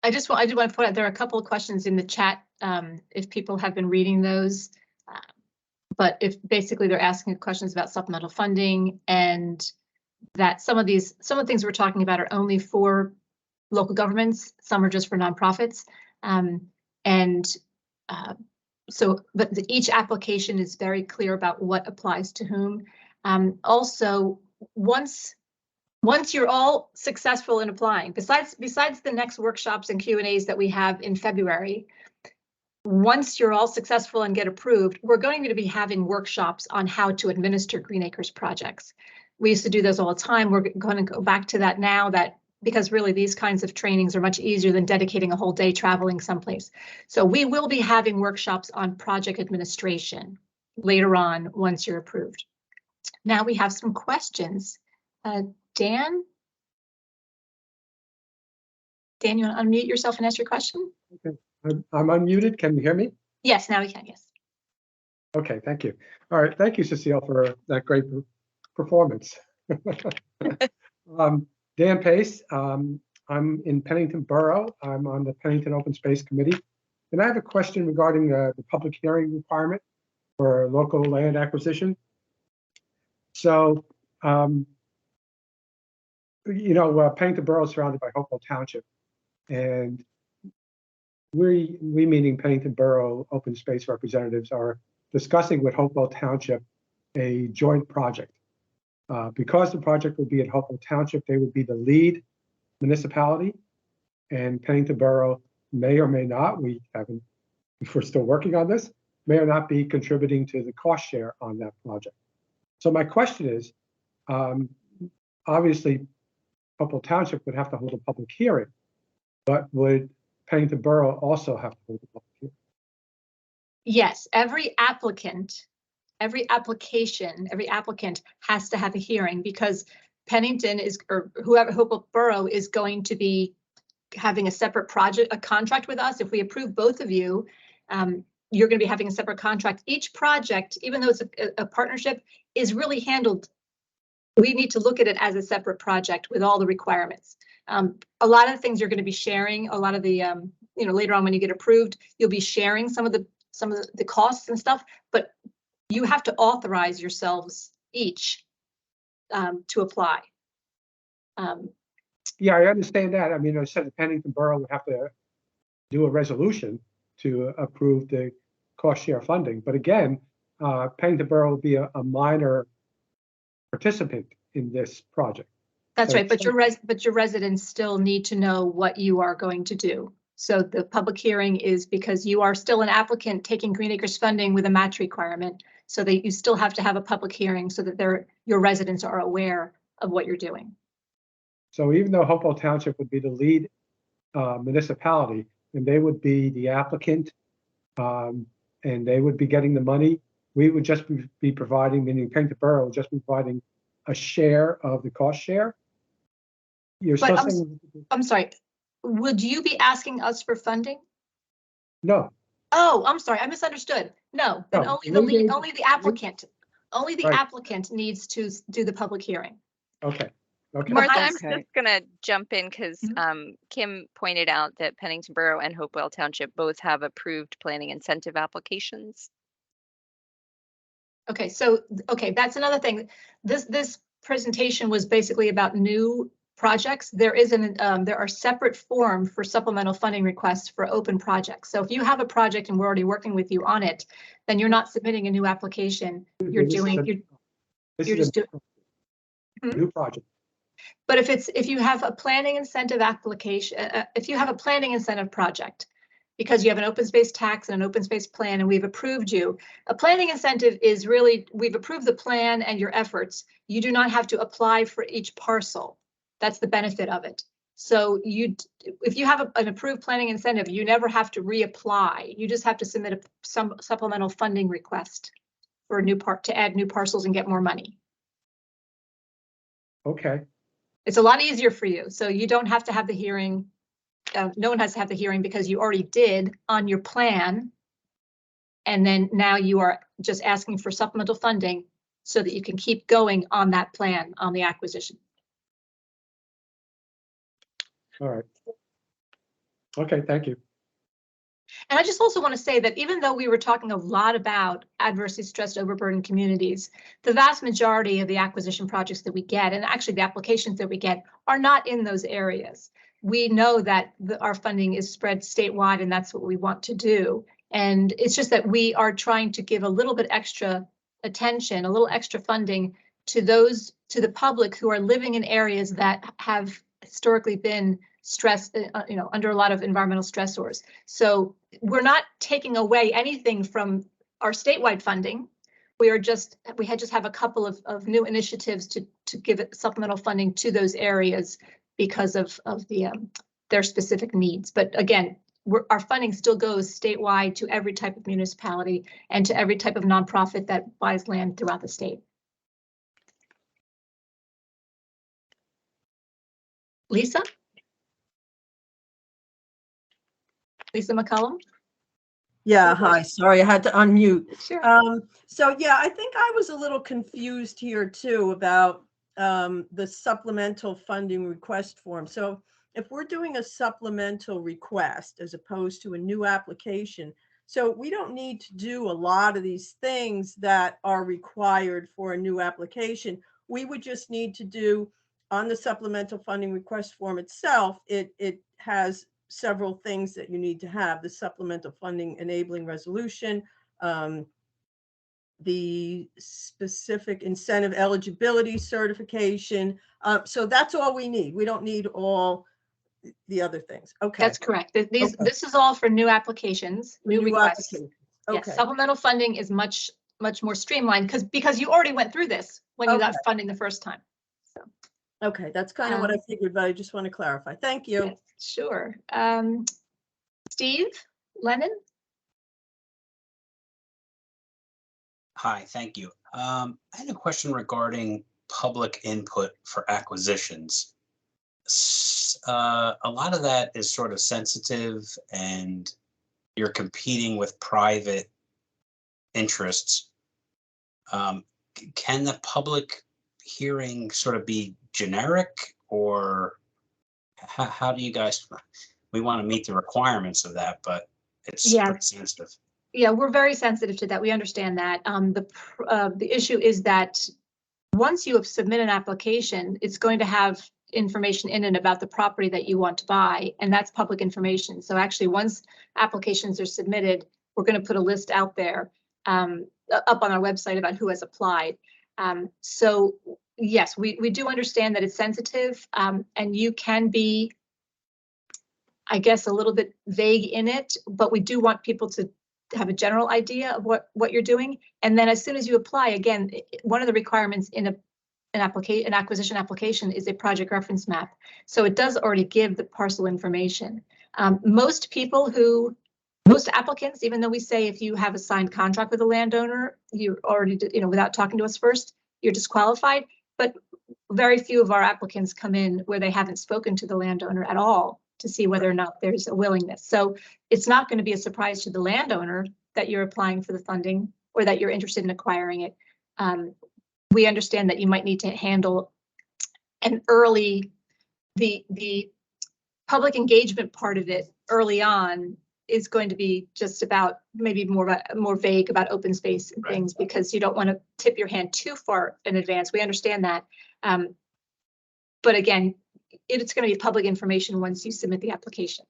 I do want to point out there are a couple of questions in the chat if people have been reading those. But if basically they're asking questions about supplemental funding, and that some of the things we're talking about are only for local governments, some are just for nonprofits. But each application is very clear about what applies to whom. Also, once you're all successful in applying, besides the next workshops and Q&As that we have in February, once you're all successful and get approved, we're going to be having workshops on how to administer Green Acres projects. We used to do those all the time. We're going to go back to that now, because really these kinds of trainings are much easier than dedicating a whole day traveling someplace. So we will be having workshops on project administration later on once you're approved. Now we have some questions. Dan, you want to unmute yourself and ask your question? Okay, I'm unmuted. Can you hear me? Yes, now we can, yes. Okay, thank you. All right, thank you, Cecile, for that great performance. Dan Pace, I'm in Pennington Borough. I'm on the Pennington Open Space Committee. And I have a question regarding the public hearing requirement for local land acquisition. So, Pennington Borough is surrounded by Hopewell Township, and we meaning Pennington Borough Open Space representatives are discussing with Hopewell Township a joint project. Because the project would be at Hopewell Township, they would be the lead municipality, and Pennington Borough may or may not, we're still working on this, may or not be contributing to the cost share on that project. So my question is, obviously, Hopewell Township would have to hold a public hearing, but would Pennington Borough also have to hold a public hearing? Yes, every applicant has to have a hearing, because Pennington is, or whoever, Hopewell Borough is going to be having a separate project, a contract with us. If we approve both of you, you're going to be having a separate contract. Each project, even though it's a partnership, is really handled. We need to look at it as a separate project with all the requirements. A lot of the things you're going to be sharing, a lot of the, later on when you get approved, you'll be sharing some of the costs and stuff, but you have to authorize yourselves each to apply. Yeah, I understand that. I mean, I said the Pennington Borough would have to do a resolution to approve the cost share funding. But again, Pennington Borough will be a minor participant in this project. That's right, but your residents still need to know what you are going to do. So the public hearing is because you are still an applicant taking Green Acres funding with a match requirement, so that you still have to have a public hearing so that your residents are aware of what you're doing. So even though Hopewell Township would be the lead municipality, and they would be the applicant, and they would be getting the money, we would just be providing, meaning Pennington Borough would just be providing a share of the cost share? You're But still saying, I'm sorry, would you be asking us for funding? no, Oh, I'm sorry, I misunderstood. No, then No, only the applicant, Right. needs to do the public hearing. okay, okay. Martha, Behind- I'm just gonna jump in because Kim pointed out that Pennington Borough and Hopewell Township both have approved planning incentive applications. Okay, so, okay, that's another thing. This presentation was basically about new projects. There are separate form for supplemental funding requests for open projects. So if you have a project and we're already working with you on it, then you're not submitting a new application. You're This is doing, a- you're, this you're is just doing, a new project. but if you have a planning incentive application, if you have a planning incentive project, because you have an open space tax and an open space plan and we've approved you, a planning incentive is really, we've approved the plan and your efforts. You do not have to apply for each parcel. That's the benefit of it. So if you have an approved planning incentive, you never have to reapply. You just have to submit some supplemental funding request for a new part to add new parcels and get more money. Okay, It's a lot easier for you. So you don't have to have the hearing. No one has to have the hearing because you already did on your plan. And then now you are just asking for supplemental funding so that you can keep going on that plan on the acquisition. all right. Okay, thank you. And I just also want to say that even though we were talking a lot about adversely stressed, overburdened communities, the vast majority of the acquisition projects that we get, and actually the applications that we get, are not in those areas. We know that our funding is spread statewide, and that's what we want to do. And it's just that we are trying to give a little bit extra attention, a little extra funding to the public who are living in areas that have historically been stressed, under a lot of environmental stressors. So we're not taking away anything from our statewide funding. We just have a couple of new initiatives to give it supplemental funding to those areas because of their specific needs. But again, our funding still goes statewide to every type of municipality and to every type of nonprofit that buys land throughout the state. Lisa? Lisa McCullum? Yeah, hi, sorry, I had to unmute. Sure. So yeah, I think I was a little confused here too about the supplemental funding request form. So if we're doing a supplemental request as opposed to a new application, so we don't need to do a lot of these things that are required for a new application. We would just need to do on the supplemental funding request form itself, it has several things that you need to have: the supplemental funding enabling resolution, the specific incentive eligibility certification. So that's all we need. We don't need all the other things. Okay. That's correct. This is all for new applications, new requests. applications. Yes, Okay. supplemental funding is much more streamlined because you already went through this when you got Okay. funding the first time. Okay, that's kind of what I figured, but I just want to clarify. Thank you. Yes, sure. Steve Lennon? Hi, thank you. I had a question regarding public input for acquisitions. A lot of that is sort of sensitive and you're competing with private interests. Can the public hearing sort of be generic, or how do you guys, we want to meet the requirements of that, but it's pretty sensitive. Yeah, we're very sensitive to that. We understand that. The issue is that once you have submitted an application, it's going to have information in it about the property that you want to buy, and that's public information. So actually, once applications are submitted, we're going to put a list out there up on our website about who has applied. So yes, we do understand that it's sensitive, and you can be, I guess, a little bit vague in it, but we do want people to have a general idea of what you're doing. And then as soon as you apply, again, one of the requirements in an acquisition application is a project reference map. So it does already give the parcel information. Most applicants, even though we say if you have a signed contract with a landowner, you already, without talking to us first, you're disqualified. But very few of our applicants come in where they haven't spoken to the landowner at all to see whether or not there's a willingness. So it's not going to be a surprise to the landowner that you're applying for the funding or that you're interested in acquiring it. We understand that you might need to handle an early, the public engagement part of it early on is going to be just about maybe more vague about open space and things, because you don't want to tip your hand too far in advance. We understand that. But again, it's going to be public information once you submit the application.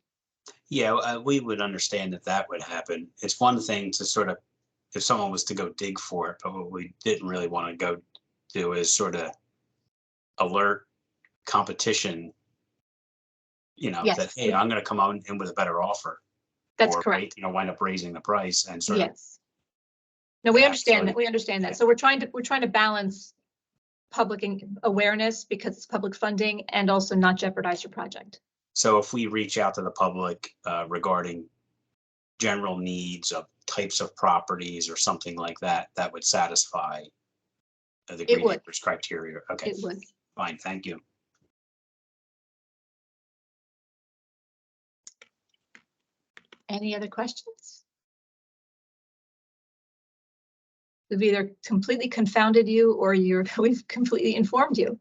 Yeah, we would understand that that would happen. It's one thing to sort of, if someone was to go dig for it, but what we didn't really want to go do is sort of alert competition, you know, Yes. that, hey, I'm going to come out in with a better offer. That's or, correct. you know, wind up raising the price and sort of. Yes. No, we Yeah, understand so that. We understand yeah. that. So we're trying to balance public awareness because it's public funding and also not jeopardize your project. So if we reach out to the public regarding general needs of types of properties or something like that, that would satisfy the It Green would. Acres criteria. Okay, It would. fine, thank you. Any other questions? We've either completely confounded you or we've completely informed you.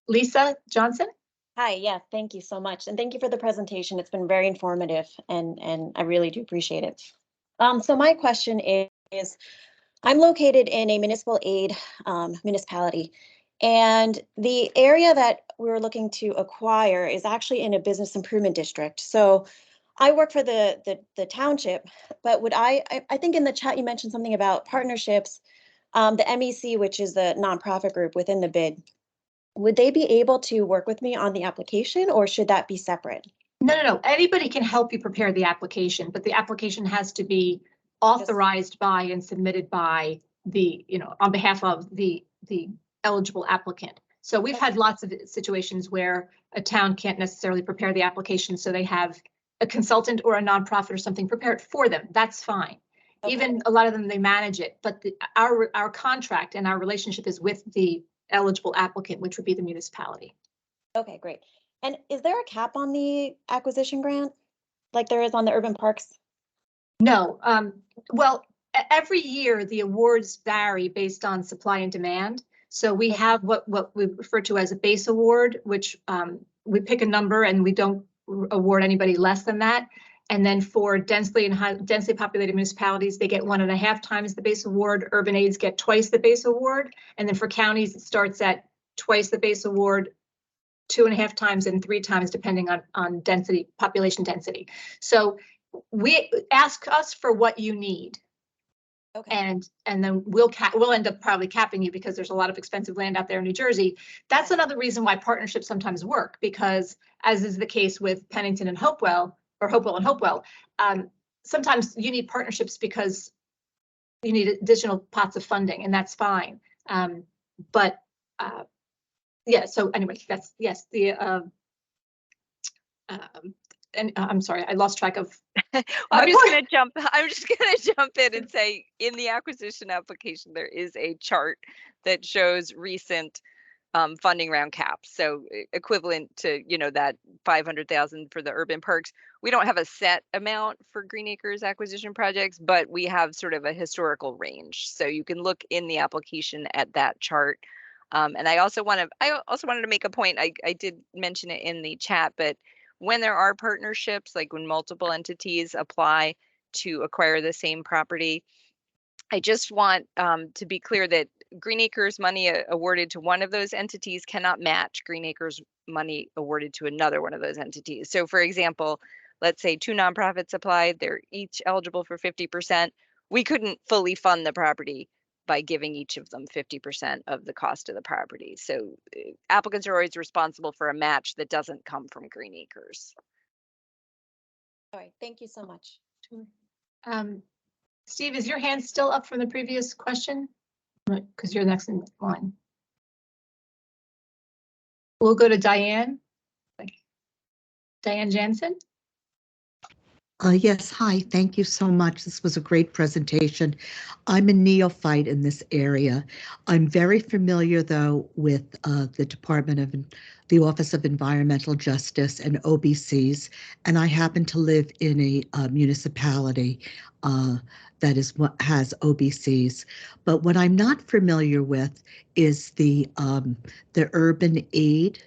Lisa Johnson? Hi, yeah, thank you so much. And thank you for the presentation. It's been very informative and I really do appreciate it. So my question is, I'm located in a municipal aid municipality, and the area that we're looking to acquire is actually in a business improvement district. So I work for the township, but would I think in the chat you mentioned something about partnerships, the MEC, which is the nonprofit group within the bid. Would they be able to work with me on the application, or should that be separate? No. Anybody can help you prepare the application, but the application has to be authorized by and submitted by the, on behalf of the eligible applicant. So we've had lots of situations where a town can't necessarily prepare the application, so they have a consultant or a nonprofit or something prepared for them. That's fine. Okay. Even a lot of them, they manage it, but our contract and our relationship is with the eligible applicant, which would be the municipality. Okay, great. And is there a cap on the acquisition grant like there is on the urban parks? No. Well, every year the awards vary based on supply and demand. So we have what we refer to as a base award, which we pick a number and we don't award anybody less than that. And then for densely populated municipalities, they get 1.5 times the base award. Urban aids get twice the base award. And then for counties, it starts at twice the base award, 2.5 times and 3 times, depending on density, population density. So we ask us for what you need. Okay. And then we'll end up probably capping you because there's a lot of expensive land out there in New Jersey. That's another reason why partnerships sometimes work, because as is the case with Pennington and Hopewell, or Hopewell and Hopewell, sometimes you need partnerships because you need additional pots of funding, and that's fine. Yeah, so anyway, that's, yes, and I'm sorry, I lost track of. I'm just going to jump in and say, in the acquisition application, there is a chart that shows recent funding round caps. So equivalent to, that 500,000 for the urban parks. We don't have a set amount for Green Acres acquisition projects, but we have sort of a historical range. So you can look in the application at that chart. And I also wanted to make a point. I did mention it in the chat, but when there are partnerships, like when multiple entities apply to acquire the same property, I just want to be clear that Green Acres money awarded to one of those entities cannot match Green Acres money awarded to another one of those entities. So for example, let's say 2 nonprofits applied, they're each eligible for 50%. We couldn't fully fund the property by giving each of them 50% of the cost of the property. So applicants are always responsible for a match that doesn't come from Green Acres. All right, thank you so much. Steve, is your hand still up from the previous question? Because you're next in line. We'll go to Diane. Diane Jansen. Yes, hi. Thank you so much. This was a great presentation. I'm a neophyte in this area. I'm very familiar, though, with the Office of Environmental Justice and OBCs, and I happen to live in a municipality that has OBCs. But what I'm not familiar with is the urban aid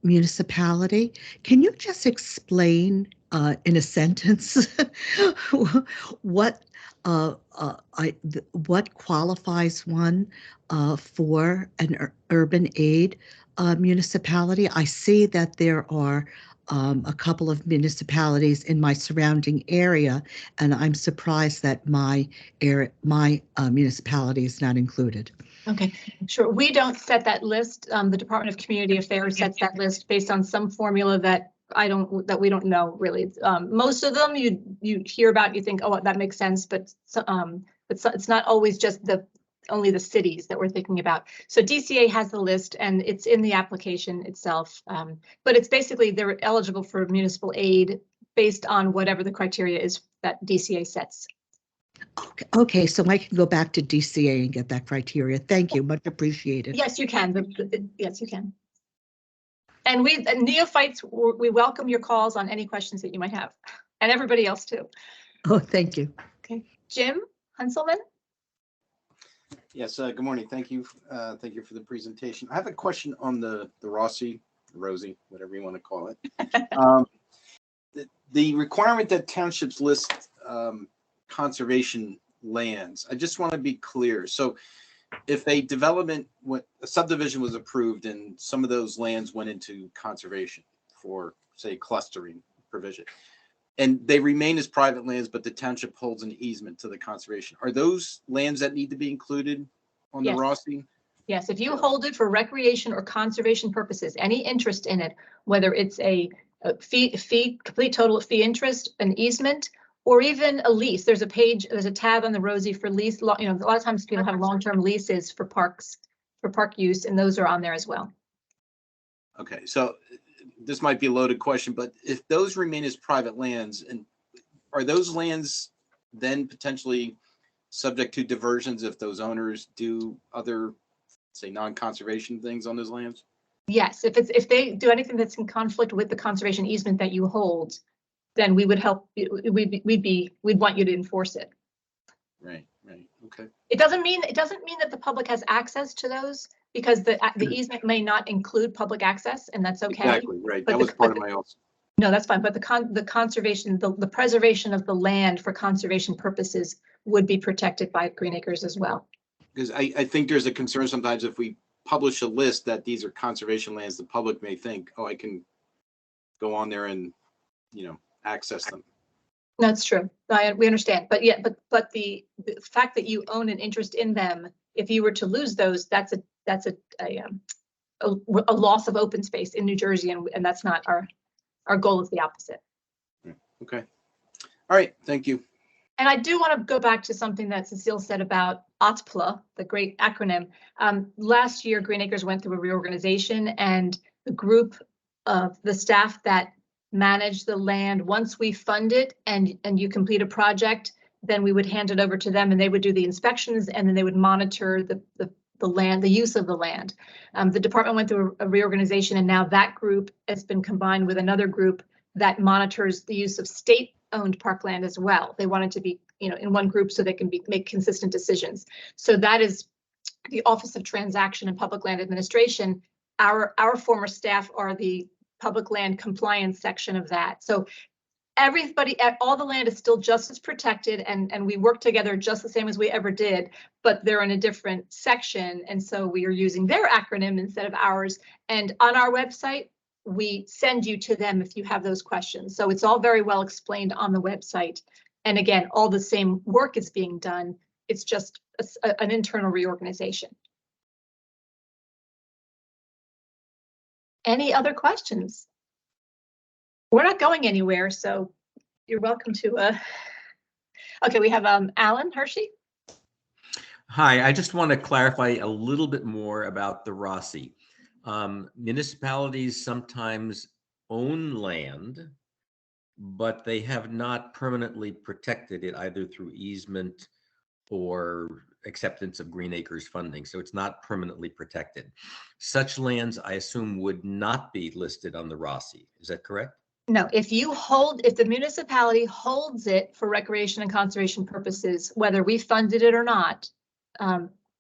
municipality. Can you just explain in a sentence what what qualifies one for an urban aid municipality? I see that there are a couple of municipalities in my surrounding area, and I'm surprised that my municipality is not included. Okay, sure. We don't set that list. The Department of Community Affairs sets that list based on some formula that we don't know really. Most of them you hear about, you think, oh, that makes sense, but it's not always just only the cities that we're thinking about. So DCA has the list and it's in the application itself. But it's basically they're eligible for municipal aid based on whatever the criteria is that DCA sets. Okay, so I can go back to DCA and get that criteria. Thank you, much appreciated. Yes, you can. Yes, you can. And neophytes, we welcome your calls on any questions that you might have, and everybody else too. Oh, thank you. Okay, Jim Hunselman. Yes, good morning. Thank you. Thank you for the presentation. I have a question on the Rosie, whatever you want to call it. The requirement that townships list conservation lands. I just want to be clear. So if a subdivision was approved and some of those lands went into conservation for, say, clustering provision, and they remain as private lands, but the township holds an easement to the conservation, are those lands that need to be included on the Rosie? Yes, if you hold it for recreation or conservation purposes, any interest in it, whether it's a complete total fee interest, an easement, or even a lease. There's a tab on the Rosie for lease. A lot of times people have long-term leases for parks, for park use, and those are on there as well. Okay, so this might be a loaded question, but if those remain as private lands, and are those lands then potentially subject to diversions if those owners do other, say, non-conservation things on those lands? Yes, if they do anything that's in conflict with the conservation easement that you hold, then we would help. We'd want you to enforce it. Right. Okay. It doesn't mean that the public has access to those, because the easement may not include public access, and that's okay. Exactly. Right. That was part of my also. No, that's fine. But the conservation, the preservation of the land for conservation purposes would be protected by Green Acres as well. Because I think there's a concern sometimes if we publish a list that these are conservation lands, the public may think, oh, I can go on there and, access them. That's true. We understand. But yeah, but the fact that you own an interest in them, if you were to lose those, that's a loss of open space in New Jersey, and that's not our goal. Is the opposite. Okay. All right. Thank you. And I do want to go back to something that Cecile said about OTPLA, the great acronym. Last year, Green Acres went through a reorganization, and the group of the staff that manage the land, once we fund it and you complete a project, then we would hand it over to them and they would do the inspections, and then they would monitor the land, the use of the land. The department went through a reorganization, and now that group has been combined with another group that monitors the use of state-owned parkland as well. They wanted to be, in one group so they can make consistent decisions. So that is the Office of Transaction and Public Land Administration. Our former staff are the public land compliance section of that. So everybody, all the land is still just as protected, and we work together just the same as we ever did, but they're in a different section. And so we are using their acronym instead of ours. And on our website, we send you to them if you have those questions. So it's all very well explained on the website. And again, all the same work is being done. It's just an internal reorganization. Any other questions? We're not going anywhere, so you're welcome to. Okay, we have Alan Hershey. Hi, I just want to clarify a little bit more about the Rosie. Municipalities sometimes own land but they have not permanently protected it either through easement or acceptance of Green Acres funding. So it's not permanently protected. Such lands, I assume, would not be listed on the ROSI. Is that correct? No, if the municipality holds it for recreation and conservation purposes, whether we funded it or not,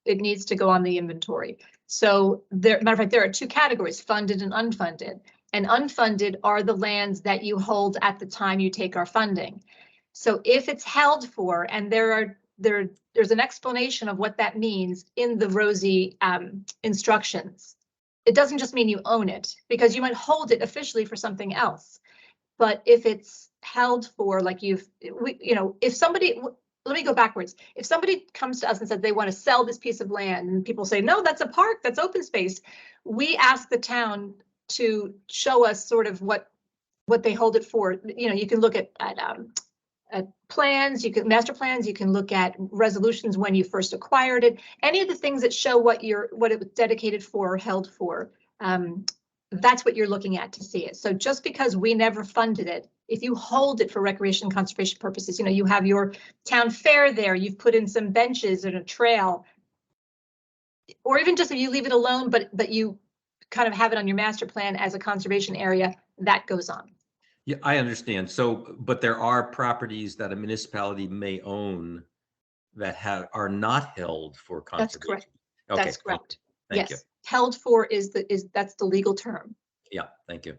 it needs to go on the inventory. So matter of fact, there are two categories, funded and unfunded. And unfunded are the lands that you hold at the time you take our funding. So if it's held for, and there's an explanation of what that means in the ROSI instructions. It doesn't just mean you own it, because you might hold it officially for something else. But if it's held for, like if somebody, let me go backwards. If somebody comes to us and said they want to sell this piece of land, and people say, no, that's a park, that's open space, we ask the town to show us sort of what they hold it for. You can look at plans, master plans, you can look at resolutions when you first acquired it, any of the things that show what it was dedicated for or held for. That's what you're looking at to see it. So just because we never funded it, if you hold it for recreation and conservation purposes, you have your town fair there, you've put in some benches and a trail, or even just if you leave it alone, but you kind of have it on your master plan as a conservation area, that goes on. Yeah, I understand. So, but there are properties that a municipality may own that are not held for conservation. That's correct. Okay, that's correct. Thank you. Yes, held for that's the legal term. Yeah, thank you.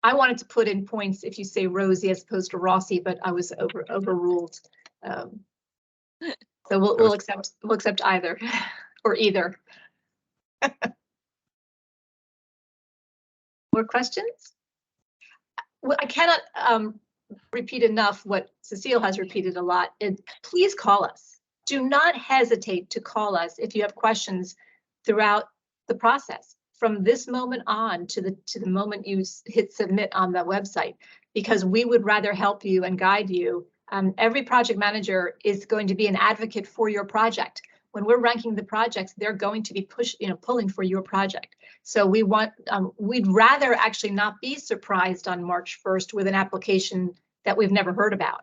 I wanted to put in points if you say Rosie as opposed to Rossi, but I was overruled. So we'll accept either or either. More questions? Well, I cannot repeat enough what Cecile has repeated a lot. Please call us. Do not hesitate to call us if you have questions throughout the process, from this moment on to the moment you hit submit on the website, because we would rather help you and guide you. Every project manager is going to be an advocate for your project. When we're ranking the projects, they're going to be pulling for your project. So we'd rather actually not be surprised on March 1st with an application that we've never heard about,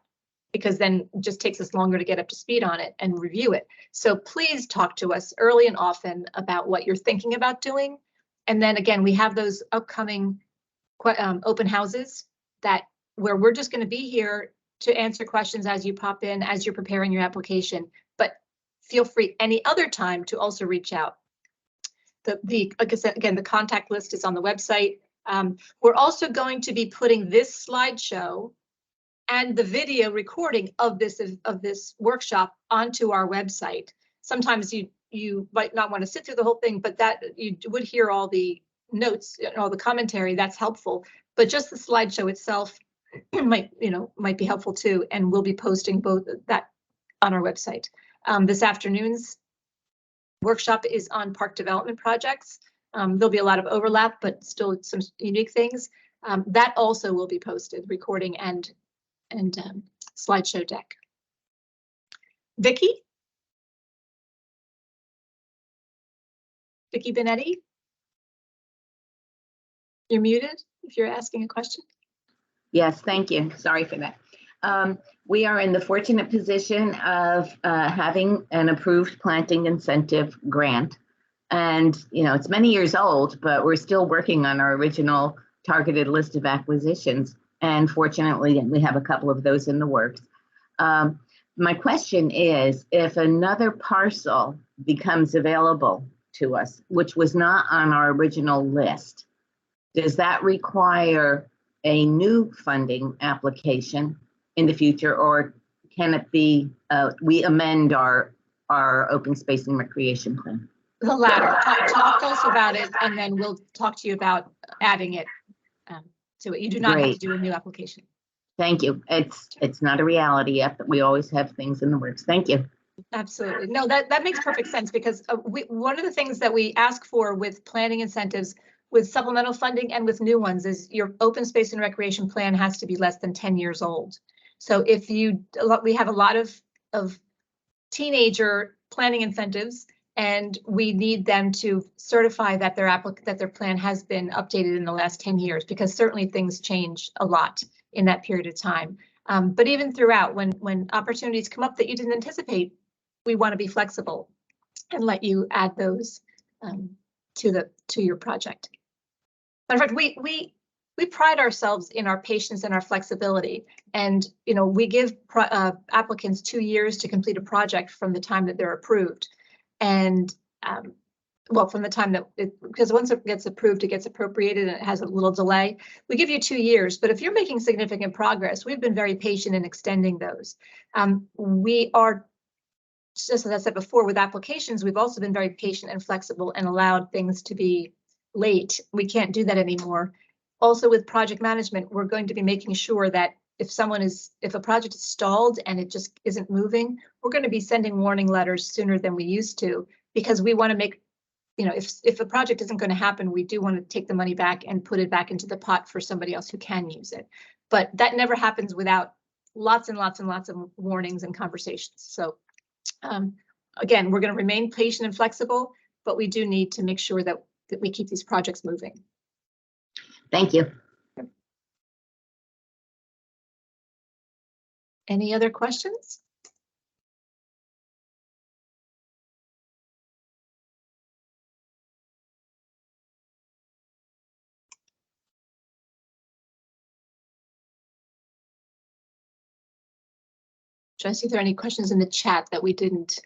because then it just takes us longer to get up to speed on it and review it. So please talk to us early and often about what you're thinking about doing. And then again, we have those upcoming open houses where we're just going to be here to answer questions as you pop in, as you're preparing your application. But feel free any other time to also reach out. Like I said, again, the contact list is on the website. We're also going to be putting this slideshow and the video recording of this workshop onto our website. Sometimes you might not want to sit through the whole thing, but that you would hear all the notes and all the commentary. That's helpful. But just the slideshow itself might be helpful too. And we'll be posting both that on our website. This afternoon's workshop is on park development projects. There'll be a lot of overlap, but still some unique things. That also will be posted, recording and slideshow deck. Vicki Benetti, you're muted if you're asking a question. Yes, thank you. Sorry for that. We are in the fortunate position of having an approved planting incentive grant. And, it's many years old, but we're still working on our original targeted list of acquisitions. And fortunately, we have a couple of those in the works. My question is, if another parcel becomes available to us, which was not on our original list, does that require a new funding application in the future, or can it be we amend our open space and recreation plan? The latter. Talk to us about it, and then we'll talk to you about adding it to it. You do not have to do a new application. Thank you. It's not a reality yet, but we always have things in the works. Thank you. Absolutely. No, that makes perfect sense, because one of the things that we ask for with planning incentives, with supplemental funding and with new ones, is your open space and recreation plan has to be less than 10 years old. So if we have a lot of teenager planning incentives, And we need them to certify that their plan has been updated in the last 10 years, because certainly things change a lot in that period of time. But even throughout, when opportunities come up that you didn't anticipate, we want to be flexible and let you add those to your project. Matter of fact, we pride ourselves in our patience and our flexibility, and we give applicants 2 years to complete a project from the time that they're approved, and well, from the time that because once it gets approved, it gets appropriated and it has a little delay. We give you 2 years, but if you're making significant progress, we've been very patient in extending those. We are, just as I said before, with applications, we've also been very patient and flexible and allowed things to be late. We can't do that anymore. Also, with project management, we're going to be making sure that if a project is stalled and it just isn't moving, we're going to be sending warning letters sooner than we used to, because we want to make, if a project isn't going to happen, we do want to take the money back and put it back into the pot for somebody else who can use it. But that never happens without lots and lots and lots of warnings and conversations. So again, we're going to remain patient and flexible, but we do need to make sure that we keep these projects moving. Thank you. Any other questions? Trying to see if there are any questions in the chat that we didn't.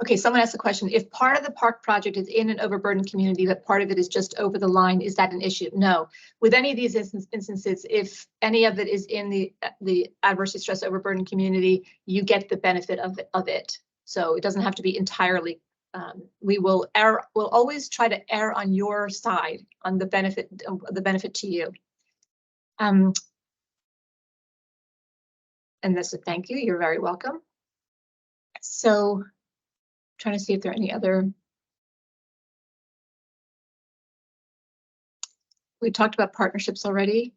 Okay, someone asked a question. If part of the park project is in an overburdened community, but part of it is just over the line, is that an issue? No. With any of these instances, if any of it is in the adversely stressed overburdened community, you get the benefit of it. So it doesn't have to be entirely. We'll always try to err on your side on the benefit to you. And that's a thank you. You're very welcome. So. Trying to see if there are any other. We talked about partnerships already.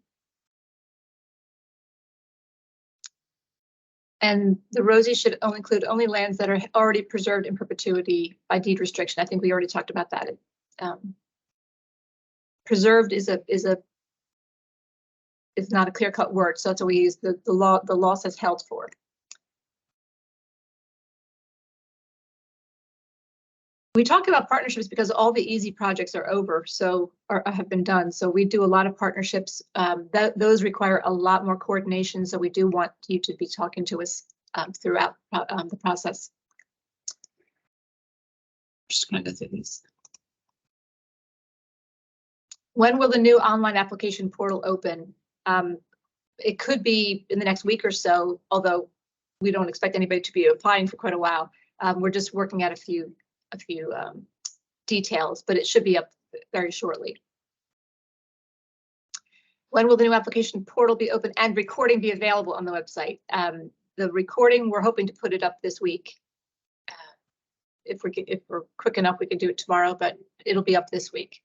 And the ROSI should only include lands that are already preserved in perpetuity by deed restriction. I think we already talked about that. Preserved is not a clear-cut word, so that's what we use. The law says held for. We talk about partnerships because all the easy projects are over, or have been done. So we do a lot of partnerships. Those require a lot more coordination. So we do want you to be talking to us throughout the process. I'm just going to go through these. When will the new online application portal open? It could be in the next week or so, although we don't expect anybody to be applying for quite a while. We're just working out a few details, but it should be up very shortly. When will the new application portal be open and recording be available on the website? The recording, we're hoping to put it up this week. If we're quick enough, we can do it tomorrow, but it'll be up this week.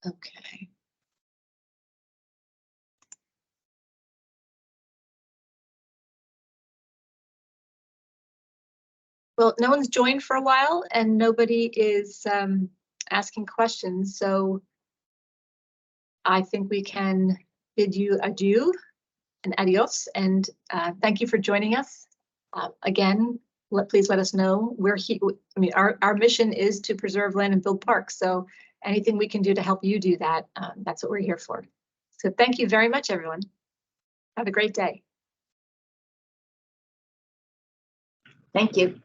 Okay. Well, no one's joined for a while and nobody is asking questions, so I think we can bid you adieu and adios, and thank you for joining us. Again, please let us know. We're here. I mean, our mission is to preserve land and build parks, so anything we can do to help you do that, that's what we're here for. So thank you very much, everyone. Have a great day. Thank you.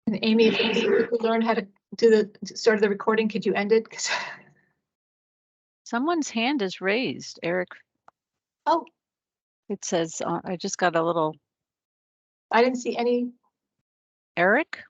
And Amy, if you could learn how to do the start of the recording, could you end it? Someone's hand is raised, Eric. Oh. It says, I just got a little. I didn't see any. Eric?